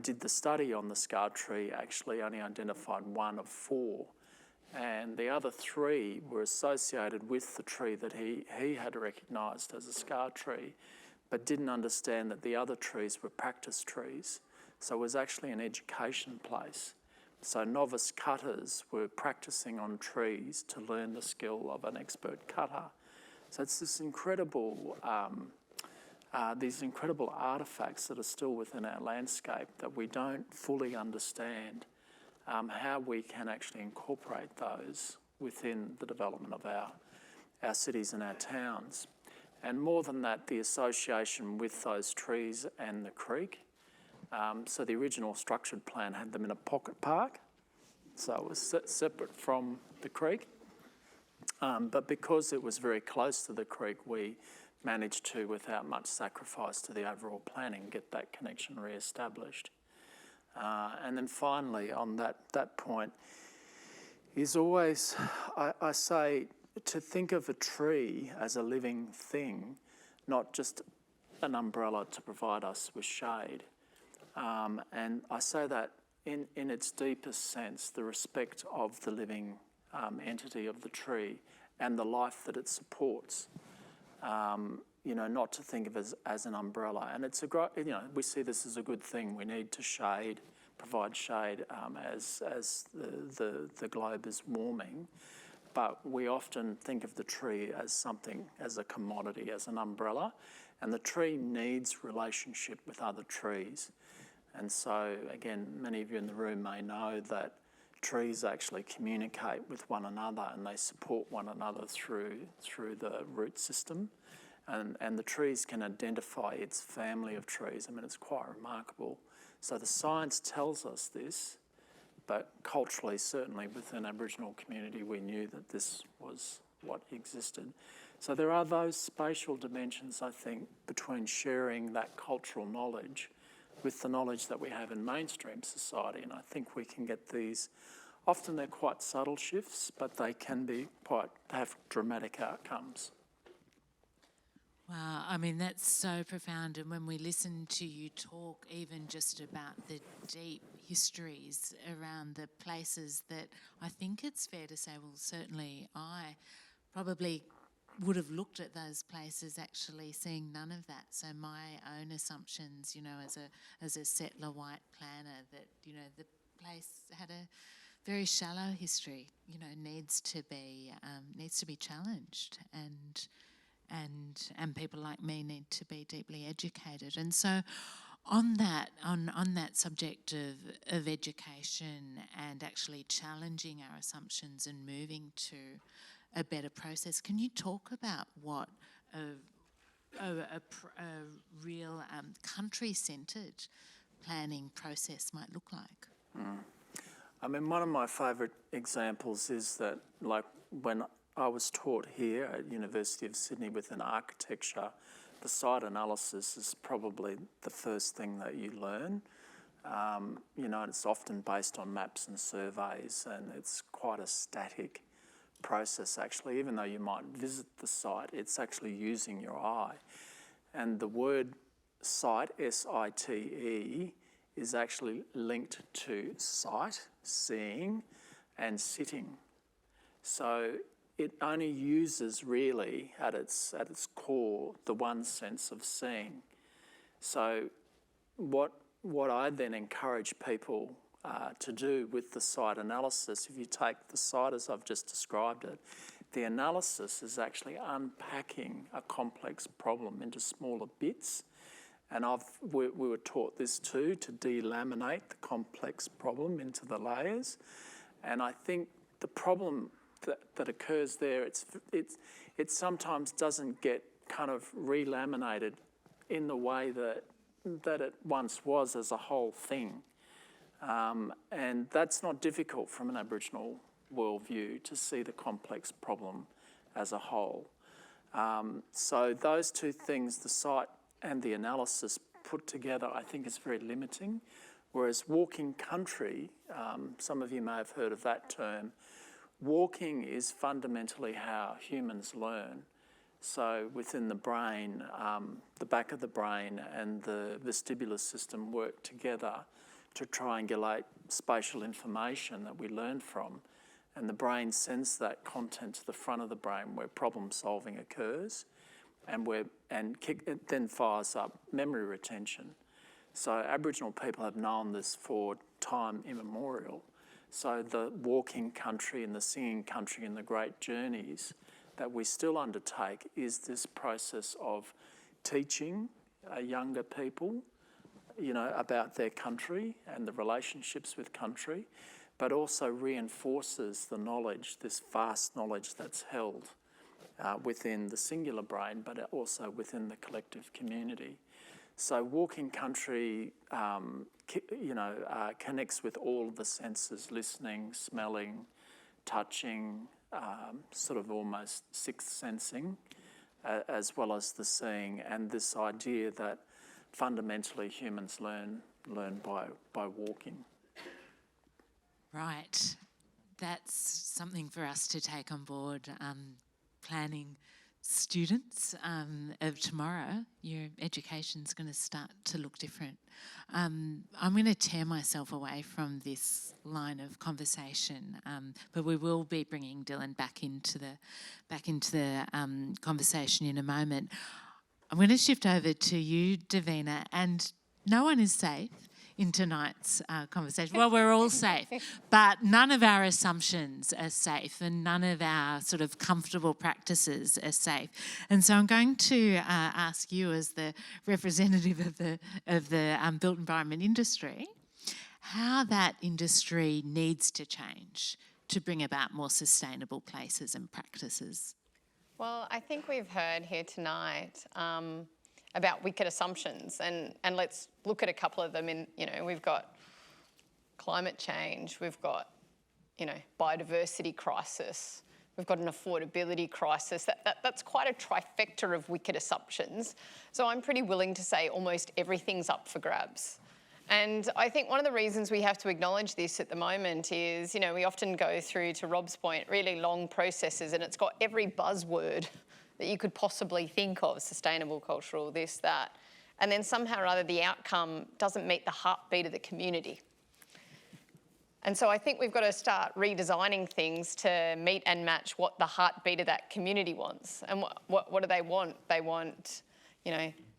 did the study on the scar tree, actually only identified one of 4. And the other 3 were associated with the tree that he had recognised as a scar tree, but didn't understand that the other trees were practice trees. So it was actually an education place. So novice cutters were practising on trees to learn the skill of an expert cutter. So it's this incredible, these incredible artefacts that are still within our landscape that we don't fully understand how we can actually incorporate those within the development of our cities and our towns. And more than that, the association with those trees and the creek. So the original structured plan had them in a pocket park, so it was separate from the creek. But because it was very close to the creek, we managed to, without much sacrifice to the overall planning, get that connection re-established. And then finally, on that point, is always, I say, to think of a tree as a living thing, not just an umbrella to provide us with shade. And I say that in its deepest sense, the respect of the living entity of the tree and the life that it supports. Not to think of it as an umbrella. And it's we see this as a good thing. We need to provide shade as the globe is warming. But we often think of the tree as something, as a commodity, as an umbrella. And the tree needs relationship with other trees. And so, again, many of you in the room may know that trees actually communicate with one another and they support one another through the root system. And the trees can identify its family of trees. I mean, it's quite remarkable. So the science tells us this, but culturally, certainly within Aboriginal community, we knew that this was what existed. So there are those spatial dimensions, I think, between sharing that cultural knowledge with the knowledge that we have in mainstream society. And I think we can get these, often they're quite subtle shifts, but they can have dramatic outcomes. Wow, I mean, that's so profound. And when we listen to you talk even just about the deep histories around the places that I think it's fair to say, well, certainly I probably would have looked at those places actually seeing none of that. So my own assumptions, as a settler white planner, that, the place had a very shallow history, needs to be challenged, and people like me need to be deeply educated. And so on that subject of education and actually challenging our assumptions and moving to a better process, can you talk about what a real country-centred planning process might look like? I mean, one of my favourite examples is that, like, when I was taught here at University of Sydney within architecture, the site analysis is probably the first thing that you learn. And it's often based on maps and surveys, and it's quite a static process actually. Even though you might visit the site, it's actually using your eye. And the word site, S-I-T-E, is actually linked to sight, seeing, and sitting. So it only uses really at its core the one sense of seeing. So what I then encourage people to do with the site analysis, if you take the site as I've just described it, the analysis is actually unpacking a complex problem into smaller bits. And we were taught this too, to delaminate the complex problem into the layers. And I think the problem that occurs there, it sometimes doesn't get kind of relaminated in the way that it once was as a whole thing. And that's not difficult from an Aboriginal worldview, to see the complex problem as a whole. So those two things, the site and the analysis put together, I think is very limiting. Whereas walking country, some of you may have heard of that term, walking is fundamentally how humans learn. So within the brain, the back of the brain and the vestibular system work together to triangulate spatial information that we learn from. And the brain sends that content to the front of the brain where problem solving occurs, and it then fires up memory retention. So Aboriginal people have known this for time immemorial. So the walking country and the singing country and the great journeys that we still undertake is this process of teaching younger people, about their country and the relationships with country, but also reinforces the knowledge, this vast knowledge that's held within the singular brain, but also within the collective community. So walking country, connects with all the senses: listening, smelling, touching, sort of almost sixth sensing, as well as the seeing, and this idea that fundamentally humans learn by walking. Right. That's something for us to take on board. Planning students of tomorrow, your education's going to start to look different. I'm going to tear myself away from this line of conversation, but we will be bringing Dylan back into the conversation in a moment. I'm going to shift over to you, Davina, and no one is safe in tonight's conversation. Well, we're all safe, but none of our assumptions are safe, and none of our sort of comfortable practices are safe. And so I'm going to ask you, as the representative of the built environment industry, how that industry needs to change to bring about more sustainable places and practices. Well, I think we've heard here tonight about wicked assumptions, and let's look at a couple of them. We've got climate change, we've got, biodiversity crisis, we've got an affordability crisis. That's quite a trifecta of wicked assumptions. So I'm pretty willing to say almost everything's up for grabs. And I think one of the reasons we have to acknowledge this at the moment is, we often go through, to Rob's point, really long processes, and it's got every buzzword that you could possibly think of: sustainable, cultural, this, that. And then somehow or other the outcome doesn't meet the heartbeat of the community. And so I think we've got to start redesigning things to meet and match what the heartbeat of that community wants. And what do they want? They want,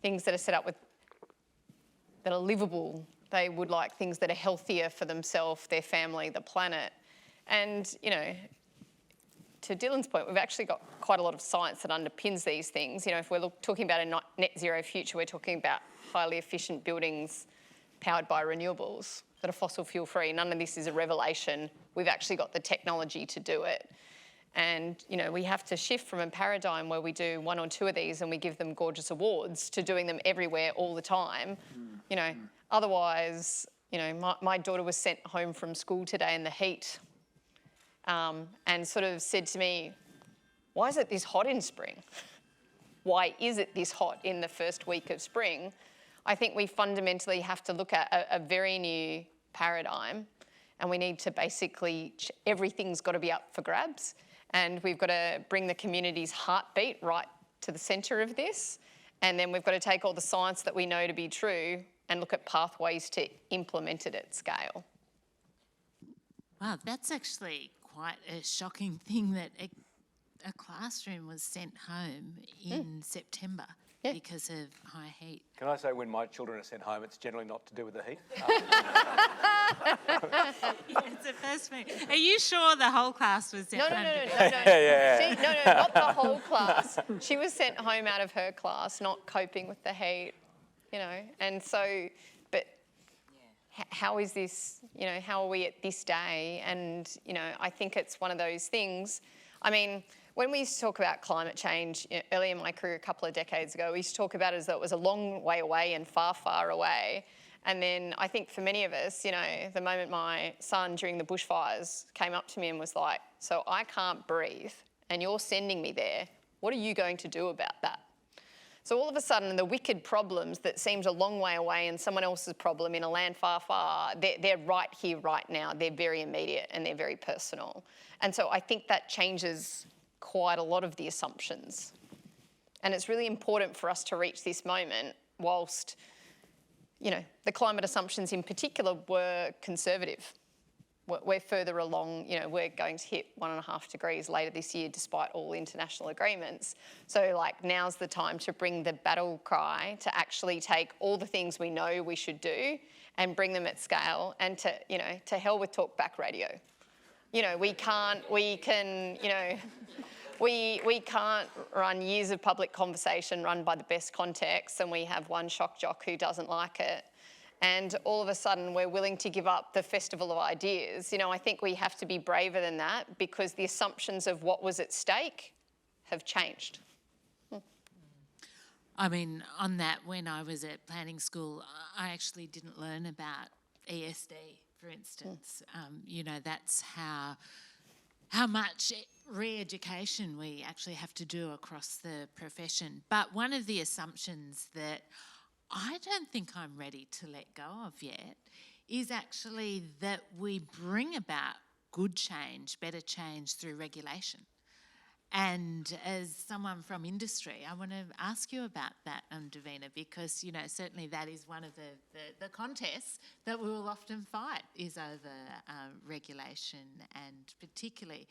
things that are set up that are livable. They would like things that are healthier for themselves, their family, the planet. And, to Dylan's point, we've actually got quite a lot of science that underpins these things. If we're talking about a net zero future, we're talking about highly efficient buildings powered by renewables that are fossil fuel free. None of this is a revelation. We've actually got the technology to do it. And, we have to shift from a paradigm where we do one or two of these and we give them gorgeous awards to doing them everywhere all the time. Otherwise, my daughter was sent home from school today in the heat, and sort of said to me, "Why is it this hot in spring? Why is it this hot in the first week of spring?" I think we fundamentally have to look at a very new paradigm, and we need to basically, everything's got to be up for grabs, and we've got to bring the community's heartbeat right to the centre of this, and then we've got to take all the science that we know to be true and look at pathways to implement it at scale. Wow, that's actually quite a shocking thing that a classroom was sent home in September because of high heat. Can I say when my children are sent home, it's generally not to do with the heat? It's the first thing. Are you sure the whole class was sent home? No, not the whole class. She was sent home out of her class, not coping with the heat, you know. And so, but how is this, you know, how are we at this day? And, you know, I think it's one of those things. I mean, when we used to talk about climate change, you know, early in my career, a couple of decades ago, we used to talk about it as though it was a long way away and far, far away. And then I think for many of us, you know, the moment my son during the bushfires came up to me and was like, so I can't breathe and you're sending me there, what are you going to do about that? So all of a sudden, the wicked problems that seems a long way away and someone else's problem in a land far, far, they're right here, right now. They're very immediate and they're very personal. And so I think that changes quite a lot of the assumptions. And it's really important for us to reach this moment whilst, you know, the climate assumptions in particular were conservative. We're further along, you know, we're going to hit 1.5 degrees later this year despite all international agreements. So like now's the time to bring the battle cry to actually take all the things we know we should do and bring them at scale and to, you know, to hell with talkback radio. You know, we can't run years of public conversation run by the best context and we have one shock jock who doesn't like it. And all of a sudden we're willing to give up the festival of ideas. You know, I think we have to be braver than that because the assumptions of what was at stake have changed. I mean, on that, when I was at planning school, I actually didn't learn about ESD, for instance. You know, that's how much re-education we actually have to do across the profession. But one of the assumptions that I don't think I'm ready to let go of yet is actually that we bring about good change, better change through regulation. And as someone from industry, I want to ask you about that, Davina, because, you know, certainly that is one of the contests that we will often fight is over regulation and particularly,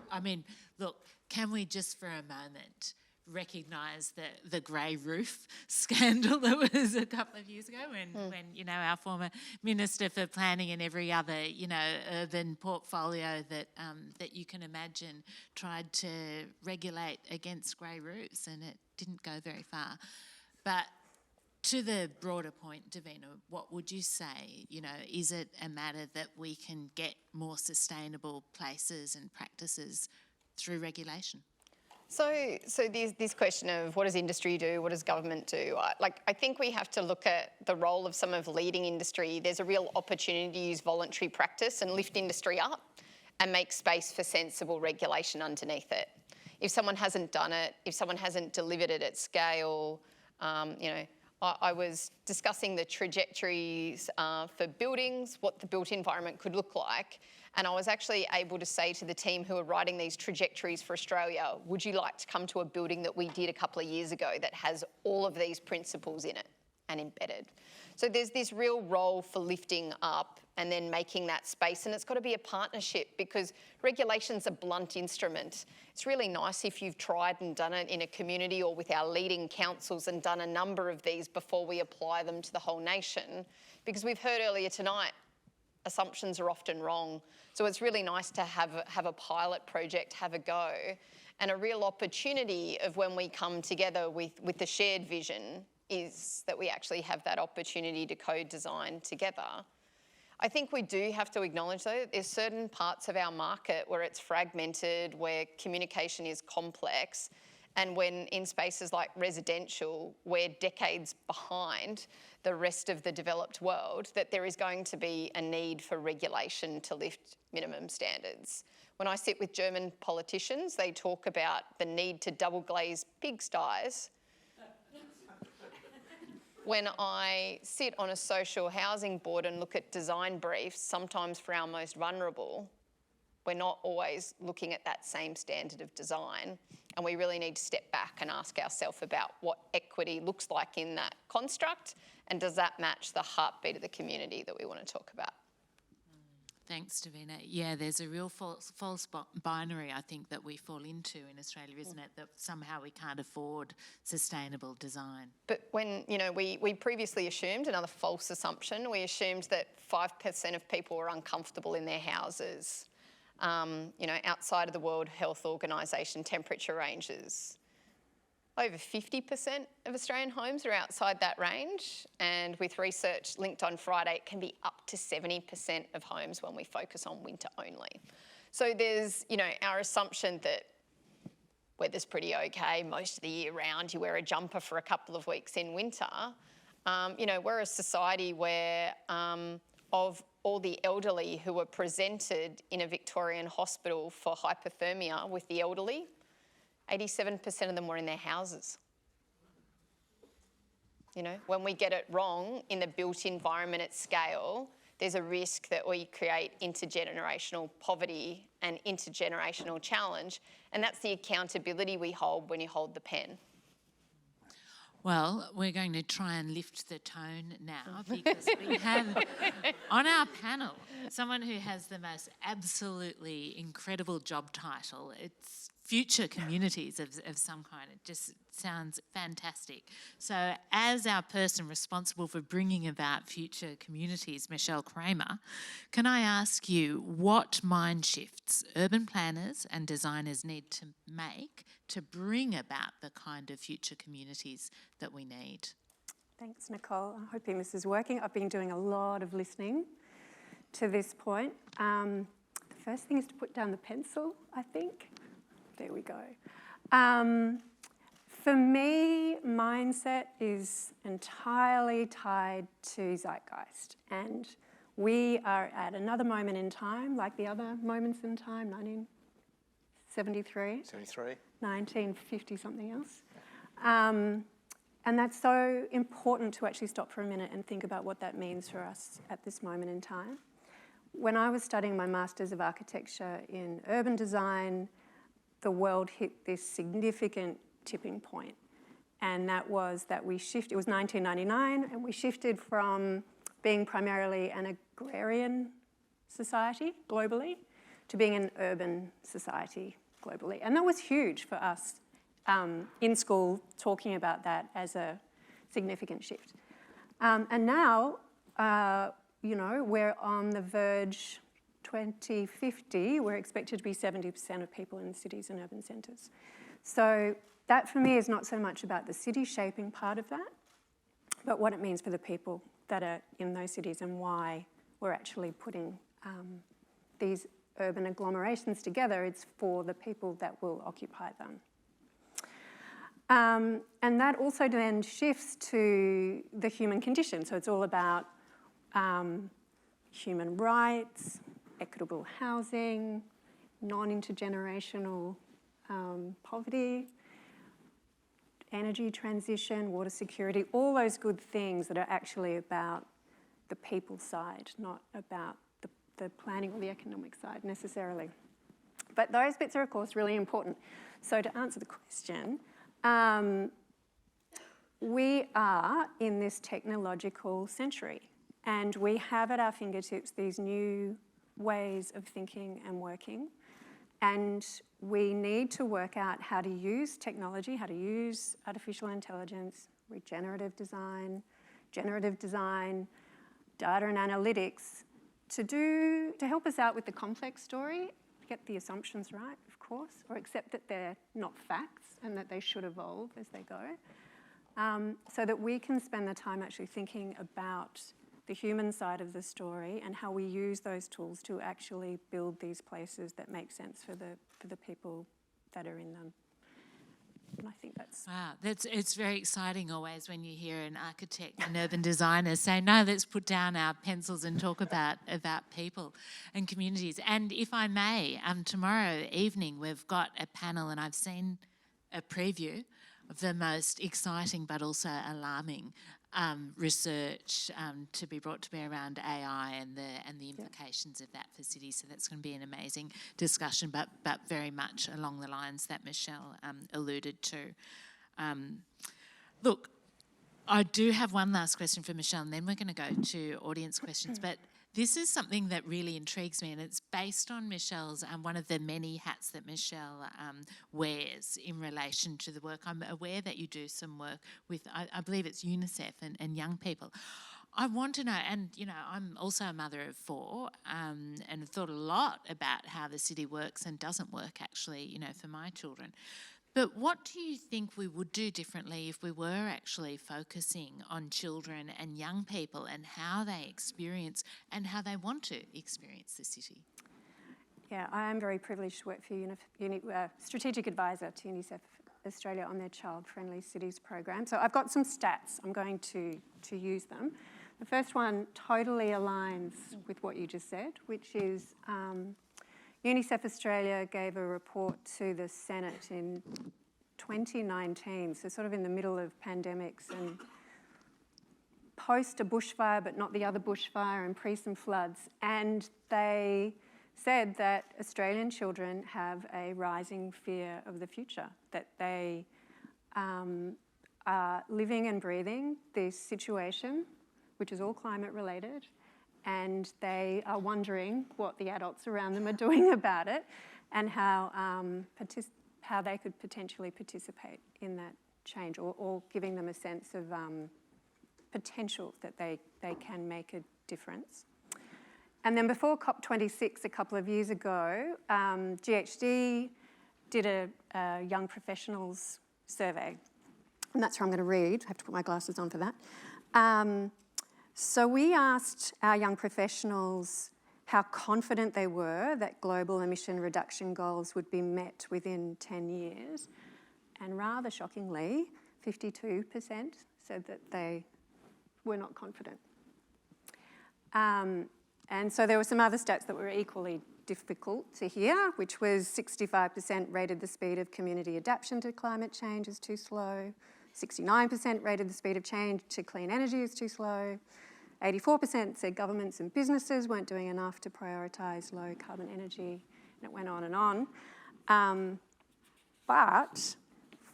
I mean, look, can we just for a moment recognise the grey roof scandal that was a couple of years ago when you know, our former Minister for Planning and every other, you know, urban portfolio that you can imagine tried to regulate against grey roofs and it didn't go very far. But to the broader point, Davina, what would you say? You know, is it a matter that we can get more sustainable places and practices through regulation? So this question of what does industry do, what does government do? I think we have to look at the role of some of leading industry. There's a real opportunity to use voluntary practice and lift industry up and make space for sensible regulation underneath it. If someone hasn't done it, if someone hasn't delivered it at scale, you know, I was discussing the trajectories for buildings, what the built environment could look like. And I was actually able to say to the team who are writing these trajectories for Australia, would you like to come to a building that we did a couple of years ago that has all of these principles in it and embedded? So there's this real role for lifting up and then making that space. And it's got to be a partnership because regulation's a blunt instrument. It's really nice if you've tried and done it in a community or with our leading councils and done a number of these before we apply them to the whole nation. Because we've heard earlier tonight, assumptions are often wrong. So it's really nice to have a pilot project, have a go, and a real opportunity of when we come together with the shared vision is that we actually have that opportunity to co-design together. I think we do have to acknowledge though, that there's certain parts of our market where it's fragmented, where communication is complex, and when in spaces like residential, we're decades behind the rest of the developed world, that there is going to be a need for regulation to lift minimum standards. When I sit with German politicians, they talk about the need to double glaze pigsties. When I sit on a social housing board and look at design briefs, sometimes for our most vulnerable, we're not always looking at that same standard of design. And we really need to step back and ask ourselves about what equity looks like in that construct and does that match the heartbeat of the community that we want to talk about? Thanks, Davina. Yeah, there's a real false binary, I think, that we fall into in Australia, isn't it? That somehow we can't afford sustainable design. But when, we previously assumed, another false assumption, we assumed that 5% of people were uncomfortable in their houses. Outside of the World Health Organisation temperature ranges, over 50% of Australian homes are outside that range, and with research linked on Friday, it can be up to 70% of homes when we focus on winter only. So there's, our assumption that weather's pretty okay most of the year round. You wear a jumper for a couple of weeks in winter. We're a society where of all the elderly who were presented in a Victorian hospital for hypothermia with the elderly, 87% of them were in their houses. When we get it wrong in the built environment at scale, there's a risk that we create intergenerational poverty and intergenerational challenge, and that's the accountability we hold when you hold the pen. Well, we're going to try and lift the tone now because we have on our panel someone who has the most absolutely incredible job title. It's future communities of some kind. It just sounds fantastic. So as our person responsible for bringing about future communities, Michelle Kramer, can I ask you what mind shifts urban planners and designers need to make to bring about the kind of future communities that we need? Thanks, Nicole. I'm hoping this is working. I've been doing a lot of listening to this point. The first thing is to put down the pencil, I think. There we go. For me, mindset is entirely tied to zeitgeist. And we are at another moment in time, like the other moments in time, 1973. 1950 something else. And that's so important to actually stop for a minute and think about what that means for us at this moment in time. When I was studying my Masters of Architecture in Urban Design, the world hit this significant tipping point. And that was that we shifted, it was 1999, and we shifted from being primarily an agrarian society globally to being an urban society globally. And that was huge for us in school, talking about that as a significant shift. And now, we're on the verge. 2050, we're expected to be 70% of people in cities and urban centres. So that for me is not so much about the city shaping part of that, but what it means for the people that are in those cities and why we're actually putting these urban agglomerations together. It's for the people that will occupy them. And that also then shifts to the human condition. So it's all about human rights, equitable housing, non-intergenerational poverty, energy transition, water security, all those good things that are actually about the people side, not about the planning or the economic side necessarily. But those bits are, of course, really important. So to answer the question, we are in this technological century, and we have at our fingertips these new ways of thinking and working, and we need to work out how to use technology, how to use artificial intelligence, regenerative design, generative design, data and analytics to help us out with the complex story, get the assumptions right, of course, or accept that they're not facts and that they should evolve as they go, so that we can spend the time actually thinking about the human side of the story and how we use those tools to actually build these places that make sense for the people that are in them. And I think that's... Wow, it's very exciting always when you hear an architect and urban designer say, no, let's put down our pencils and talk about people and communities. And if I may, tomorrow evening we've got a panel, and I've seen a preview of the most exciting but also alarming research to be brought to bear around AI and the implications of that for cities. So that's going to be an amazing discussion, but very much along the lines that Michelle alluded to. Look, I do have one last question for Michelle, and then we're going to go to audience questions. But This is something that really intrigues me, and it's based on Michelle's, one of the many hats that Michelle wears in relation to the work. I'm aware that you do some work with, I believe it's UNICEF and young people. I want to know, and I'm also a mother of 4, and have thought a lot about how the city works and doesn't work actually, for my children. But what do you think we would do differently if we were actually focusing on children and young people and how they experience and how they want to experience the city? Yeah, I am very privileged to work for strategic advisor to UNICEF Australia on their child-friendly cities program. So I've got some stats. I'm going to use them. The first one totally aligns with what you just said, which is UNICEF Australia gave a report to the Senate in 2019, so sort of in the middle of pandemics and post a bushfire, but not the other bushfire, and pre some floods. And they said that Australian children have a rising fear of the future, that they are living and breathing this situation, which is all climate related, and they are wondering what the adults around them are doing about it and how they could potentially participate in that change, or giving them a sense of potential that they can make a difference. And then before COP26 a couple of years ago, GHD did a young professionals survey, and that's where I'm going to read. I have to put my glasses on for that. So we asked our young professionals how confident they were that global emission reduction goals would be met within 10 years. And rather shockingly, 52% said that they were not confident. And so there were some other stats that were equally difficult to hear, which was 65% rated the speed of community adaptation to climate change as too slow, 69% rated the speed of change to clean energy as too slow, 84% said governments and businesses weren't doing enough to prioritise low carbon energy, and it went on and on. But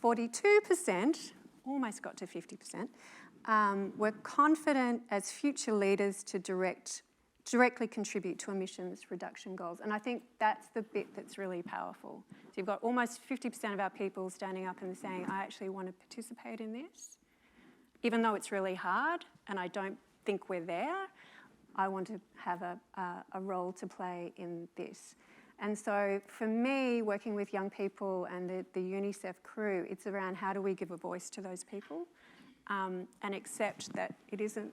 42%, almost got to 50%, were confident as future leaders to directly contribute to emissions reduction goals. And I think that's the bit that's really powerful. So you've got almost 50% of our people standing up and saying, I actually want to participate in this. Even though it's really hard and I don't think we're there, I want to have a role to play in this. And so for me, working with young people and the UNICEF crew, it's around how do we give a voice to those people and accept that it isn't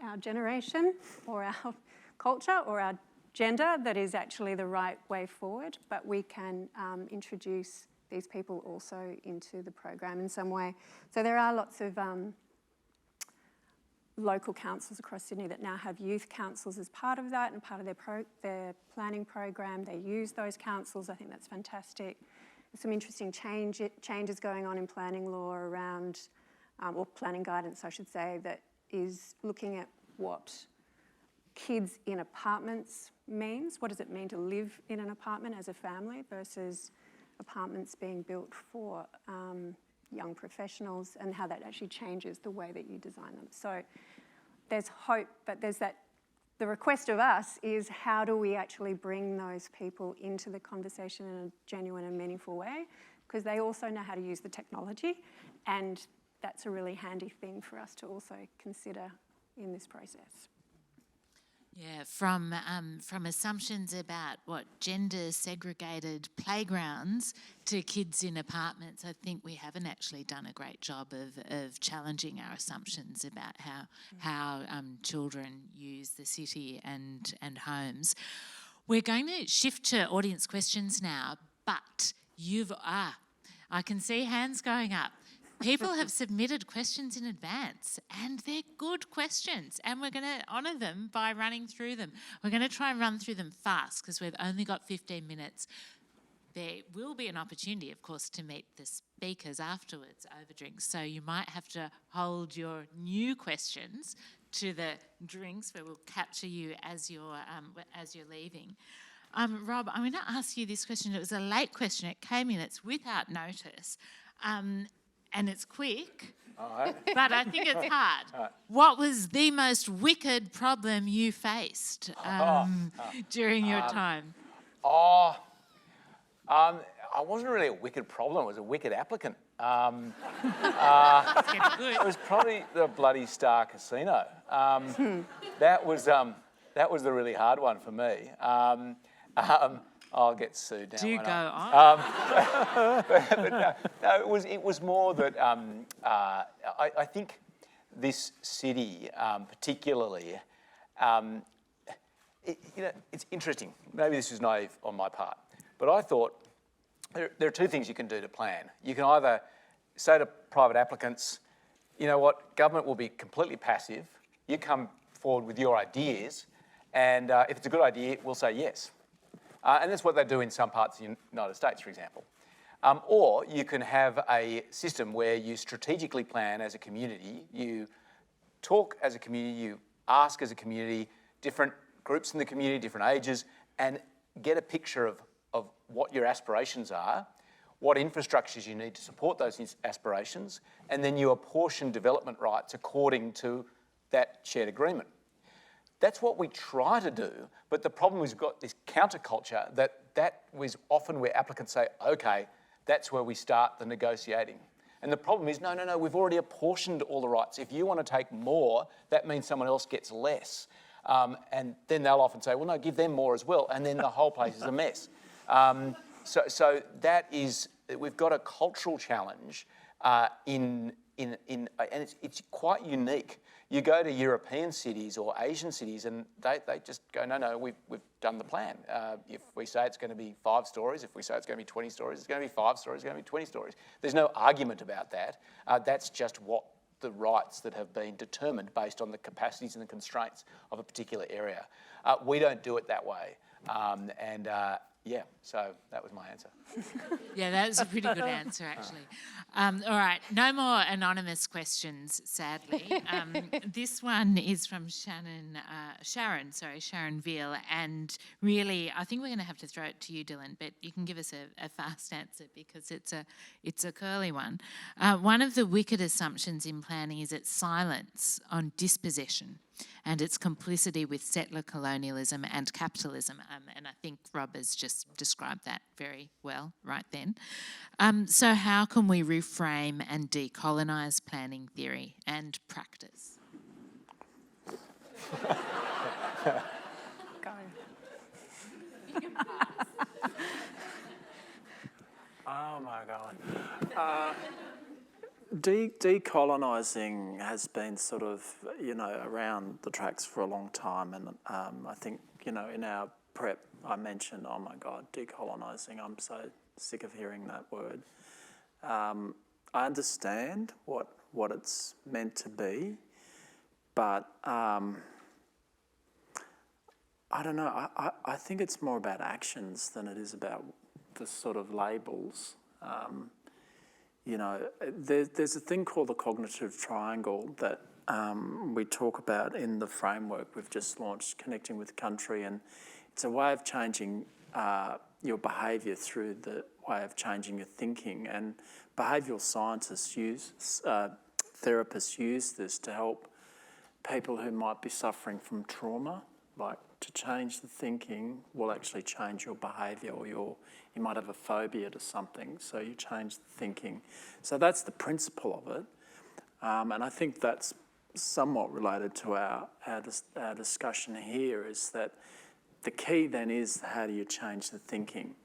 our generation or our culture or our gender that is actually the right way forward, but we can introduce these people also into the program in some way. So there are lots of local councils across Sydney that now have youth councils as part of that and part of their planning program. They use those councils. I think that's fantastic. There's some interesting changes going on in planning law around, or planning guidance, I should say, that is looking at what kids in apartments means. What does it mean to live in an apartment as a family versus apartments being built for young professionals, and how that actually changes the way that you design them. So there's hope, but there's that, the request of us is how do we actually bring those people into the conversation in a genuine and meaningful way, because they also know how to use the technology, and that's a really handy thing for us to also consider in this process. Yeah, from assumptions about what gender segregated playgrounds to kids in apartments, I think we haven't actually done a great job of challenging our assumptions about how children use the city and homes. We're going to shift to audience questions now, but I can see hands going up. People have submitted questions in advance, and they're good questions, and we're going to honour them by running through them. We're going to try and run through them fast because we've only got 15 minutes. There will be an opportunity, of course, to meet the speakers afterwards over drinks, so you might have to hold your new questions to the drinks where we'll capture you as you're leaving. Rob, I'm going to ask you this question. It was a late question. It came in. It's without notice. And it's quick, All right. but I think it's hard. Right. What was the most wicked problem you faced during your time? I wasn't really a wicked problem. I was a wicked applicant. It was probably the bloody Star Casino. That was the really hard one for me. I'll get sued now. Do won't go I? on. but no, it was more that I think this city particularly, it's interesting. Maybe this is naive on my part, but I thought there are two things you can do to plan. You can either say to private applicants, you know what, government will be completely passive. You come forward with your ideas, and if it's a good idea, we'll say yes. And that's what they do in some parts of the United States, for example. Or you can have a system where you strategically plan as a community, you talk as a community, you ask as a community, different groups in the community, different ages, and get a picture of what your aspirations are, what infrastructures you need to support those aspirations, and then you apportion development rights according to that shared agreement. That's what we try to do, but the problem is we've got this counterculture that was often where applicants say, okay, that's where we start the negotiating. And the problem is, no, we've already apportioned all the rights. If you want to take more, that means someone else gets less. And then they'll often say, well, no, give them more as well. And then the whole place is a mess. So that is, we've got a cultural challenge and it's quite unique. You go to European cities or Asian cities and they just go, no, we've done the plan. If we say it's going to be 5 stories, if we say it's going to be 20 stories, it's going to be 5 stories, it's going to be 20 stories. There's no argument about that. That's just what the rights that have been determined based on the capacities and the constraints of a particular area. We don't do it that way. Yeah, so that was my answer. Yeah, that was a pretty good answer, actually. All right, no more anonymous questions, sadly. This one is from Sharon Veal, and really, I think we're going to have to throw it to you, Dylan, but you can give us a fast answer because it's a curly one. One of the wicked assumptions in planning is its silence on dispossession and its complicity with settler colonialism and capitalism. And I think Rob has just described that very well right then. So how can we reframe and decolonise planning theory and practice? Go. Oh my God. Decolonising has been sort of, around the tracks for a long time, and I think, in our prep I mentioned, oh my God, decolonising, I'm so sick of hearing that word. I understand what it's meant to be, but I don't know, I think it's more about actions than it is about the sort of labels. There's a thing called the cognitive triangle that we talk about in the framework we've just launched, Connecting with Country, and it's a way of changing your behaviour through the way of changing your thinking. And behavioural scientists therapists use this to help people who might be suffering from trauma, like to change the thinking will actually change your behaviour, or you might have a phobia to something, so you change the thinking. So that's the principle of it, and I think that's somewhat related to our discussion here, is that the key then is how do you change the thinking.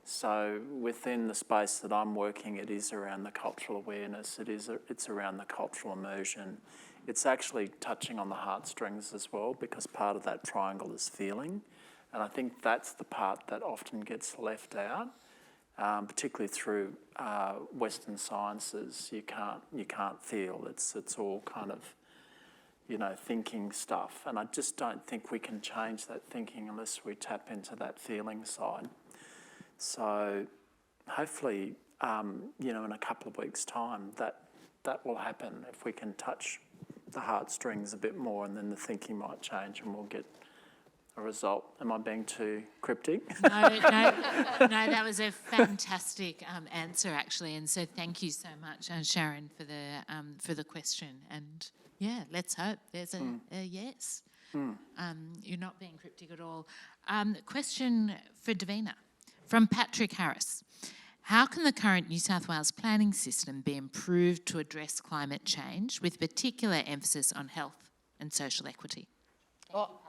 So within the space that I'm working, it is around the cultural awareness, it's around the cultural immersion. It's actually touching on the heartstrings as well, because part of that triangle is feeling. And I think that's the part that often gets left out, particularly through Western sciences. You can't feel. It's all kind of, thinking stuff. And I just don't think we can change that thinking unless we tap into that feeling side. So hopefully, in a couple of weeks' time, that will happen if we can touch the heartstrings a bit more, and then the thinking might change and we'll get a result. Am I being too cryptic? No, that was a fantastic answer, actually, and so thank you so much, Sharon, for the question. And yeah, let's hope there's a yes. You're not being cryptic at all. Question for Davina from Patrick Harris. How can the current New South Wales planning system be improved to address climate change with particular emphasis on health and social equity? Well,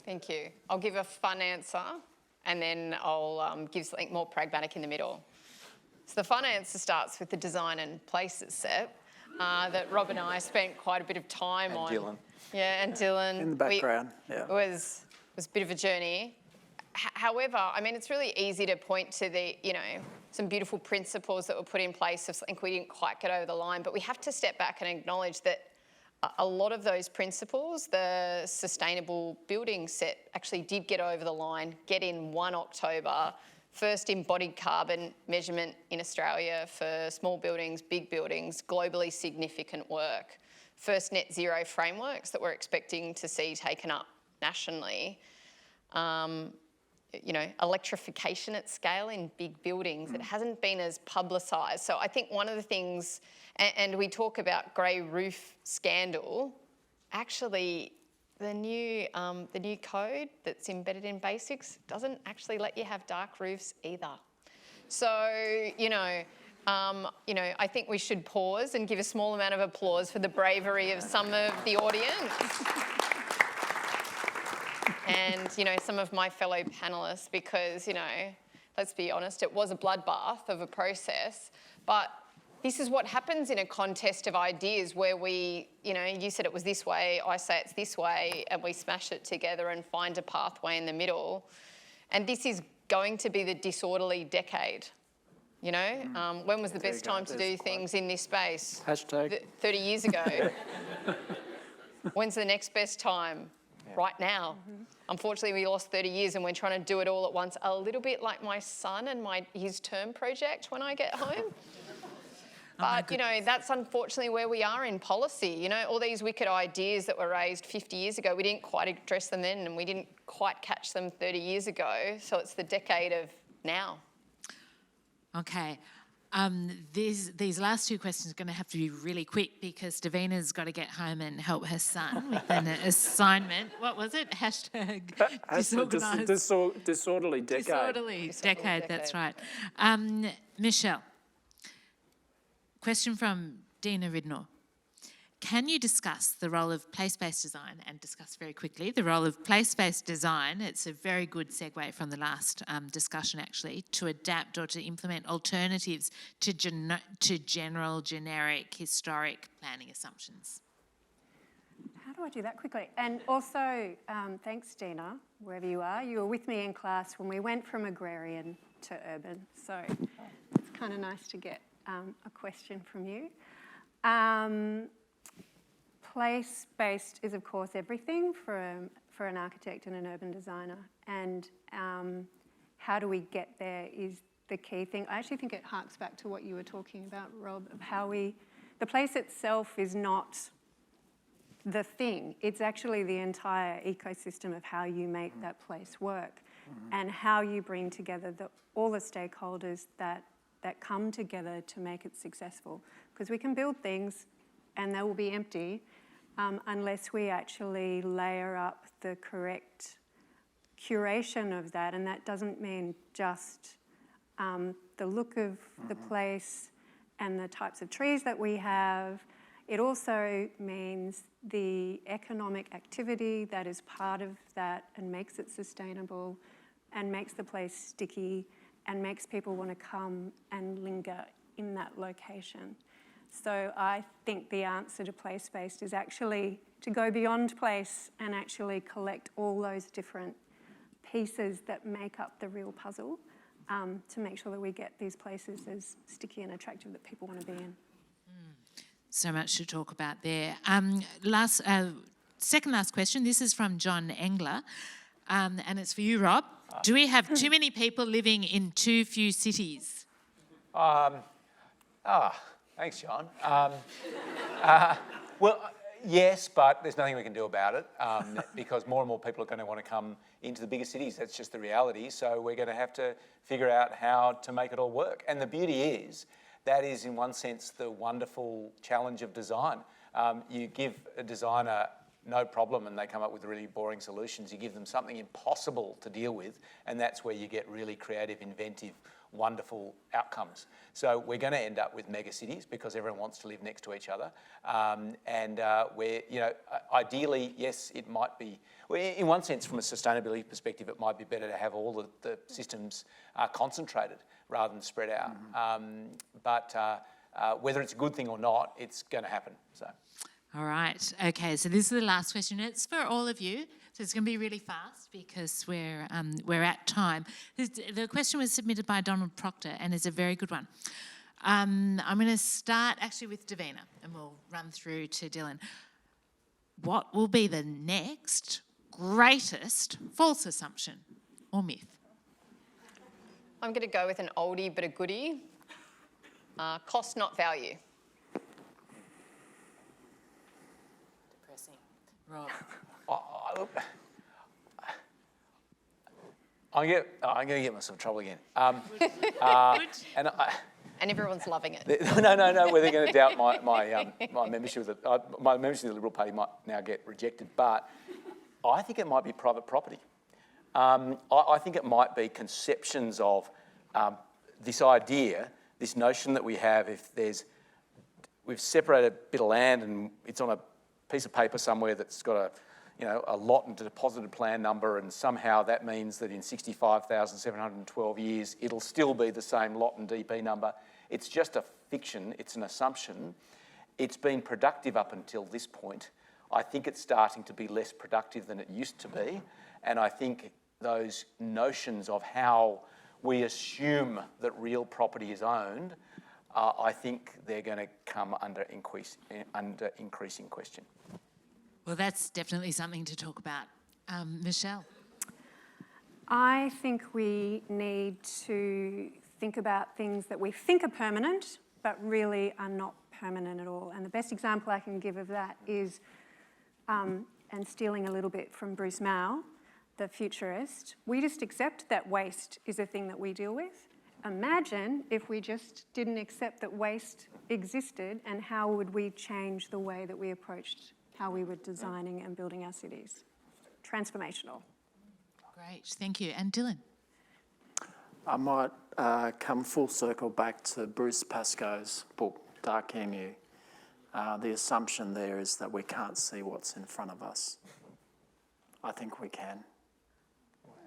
thank you. I'll give a fun answer and then I'll give something more pragmatic in the middle. So the fun answer starts with the design and places set that Rob and I spent quite a bit of time on. Dylan. Yeah, and Dylan. In the background, It was a bit of a journey. However, I mean, it's really easy to point to the, some beautiful principles that were put in place of something we didn't quite get over the line, but we have to step back and acknowledge that a lot of those principles, the sustainable building set actually did get over the line, get in 1 October, first embodied carbon measurement in Australia for small buildings, big buildings, globally significant work, first net zero frameworks that we're expecting to see taken up nationally. Electrification at scale in big buildings. It hasn't been as publicised. So I think one of the things, and we talk about grey roof scandal, actually the new code that's embedded in basics doesn't actually let you have dark roofs either. So, I think we should pause and give a small amount of applause for the bravery of some of the audience. And, some of my fellow panellists, because, let's be honest, it was a bloodbath of a process. But this is what happens in a contest of ideas where we, you said it was this way, I say it's this way, and we smash it together and find a pathway in the middle. And this is going to be the disorderly decade. When was the best time to do things in this space? Hashtag. 30 years ago. When's the next best time? Right now. Unfortunately, we lost 30 years and we're trying to do it all at once, a little bit like my son and his term project when I get home. But, that's unfortunately where we are in policy. All these wicked ideas that were raised 50 years ago, we didn't quite address them then and we didn't quite catch them 30 years ago. So it's the decade of now. Okay. These last two questions are going to have to be really quick because Davina's got to get home and help her son with an assignment. What was it? Hashtag disorganised. Disorderly decade. Disorderly decade, that's right. Michelle, question from Dina Ridnor. Can you discuss the role of place-based design and discuss very quickly the role of place-based design? It's a very good segue from the last discussion, actually, to adapt or to implement alternatives to general, generic, historic planning assumptions. How do I do that quickly? And also, thanks, Dina, wherever you are. You were with me in class when we went from agrarian to urban, so it's kind of nice to get a question from you. Place-based is, of course, everything for an architect and an urban designer. And how do we get there is the key thing. I actually think it harks back to what you were talking about, Rob, of how the place itself is not the thing. It's actually the entire ecosystem of how you make that place work and how you bring together all the stakeholders that come together to make it successful. Because we can build things and they will be empty unless we actually layer up the correct curation of that. And that doesn't mean just the look of the place and the types of trees that we have. It also means the economic activity that is part of that and makes it sustainable and makes the place sticky and makes people want to come and linger in that location. So I think the answer to place-based is actually to go beyond place and actually collect all those different pieces that make up the real puzzle to make sure that we get these places as sticky and attractive that people want to be in. So much to talk about there. Second last question. This is from John Engler, and it's for you, Rob. Do we have too many people living in too few cities? Thanks, John. Well, Yes, but there's nothing we can do about it because more and more people are going to want to come into the bigger cities. That's just the reality. So we're going to have to figure out how to make it all work. And the beauty is, that is in one sense the wonderful challenge of design. You give a designer no problem and they come up with really boring solutions. You give them something impossible to deal with, and that's where you get really creative, inventive, wonderful outcomes. So we're going to end up with mega cities because everyone wants to live next to each other. Where, you know, ideally, yes, it might be, well, in one sense, from a sustainability perspective, it might be better to have all the systems concentrated rather than spread out. But whether it's a good thing or not, it's going to happen. So. All right. Okay. So this is the last question. It's for all of you. So it's going to be really fast because we're at time. The question was submitted by Donald Proctor and is a very good one. I'm going to start actually with Davina and we'll run through to Dylan. What will be the next greatest false assumption or myth? I'm going to go with an oldie but a goodie. Cost, not value. Depressing. Rob. I'm going to get myself in trouble again. And everyone's loving it. No. Where they're going to doubt my membership of my membership of the Liberal Party might now get rejected. But I think it might be private property. I think it might be conceptions of this idea, this notion that we have. We've separated a bit of land and it's on a piece of paper somewhere that's got a lot and a deposited plan number, and somehow that means that in 65,712 years it'll still be the same lot and DP number. It's just a fiction, it's an assumption. It's been productive up until this point. I think it's starting to be less productive than it used to be, and I think those notions of how we assume that real property is owned, I think they're going to come under increasing question. Well, that's definitely something to talk about. Michelle? I think we need to think about things that we think are permanent, but really are not permanent at all. And the best example I can give of that is, and stealing a little bit from Bruce Mao, the futurist, we just accept that waste is a thing that we deal with. Imagine if we just didn't accept that waste existed, and how would we change the way that we approached how we were designing and building our cities. Transformational. Great, thank you. And Dylan? I might come full circle back to Bruce Pascoe's book, Dark Emu. The assumption there is that we can't see what's in front of us. I think we can.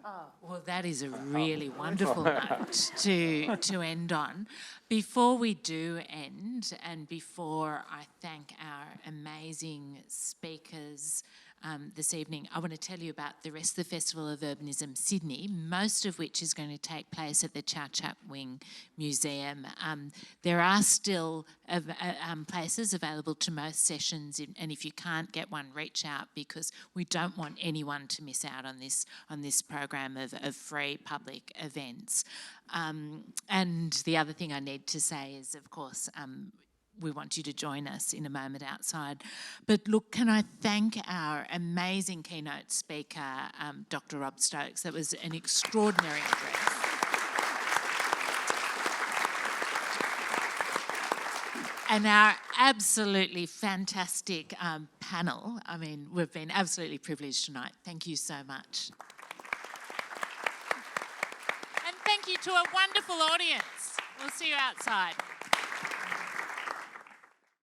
Oh, well, that is a really wonderful note to end on. Before we do end, and before I thank our amazing speakers this evening, I want to tell you about the rest of the Festival of Urbanism Sydney, most of which is going to take place at the Chow Chap Wing Museum. There are still places available to most sessions, and if you can't get one, reach out, because we don't want anyone to miss out on this program of free public events. And the other thing I need to say is, of course, we want you to join us in a moment outside. But look, can I thank our amazing keynote speaker, Dr Robert Stokes. That was an extraordinary address. And our absolutely fantastic panel. I mean, we've been absolutely privileged tonight. Thank you so much. And thank you to a wonderful audience. We'll see you outside.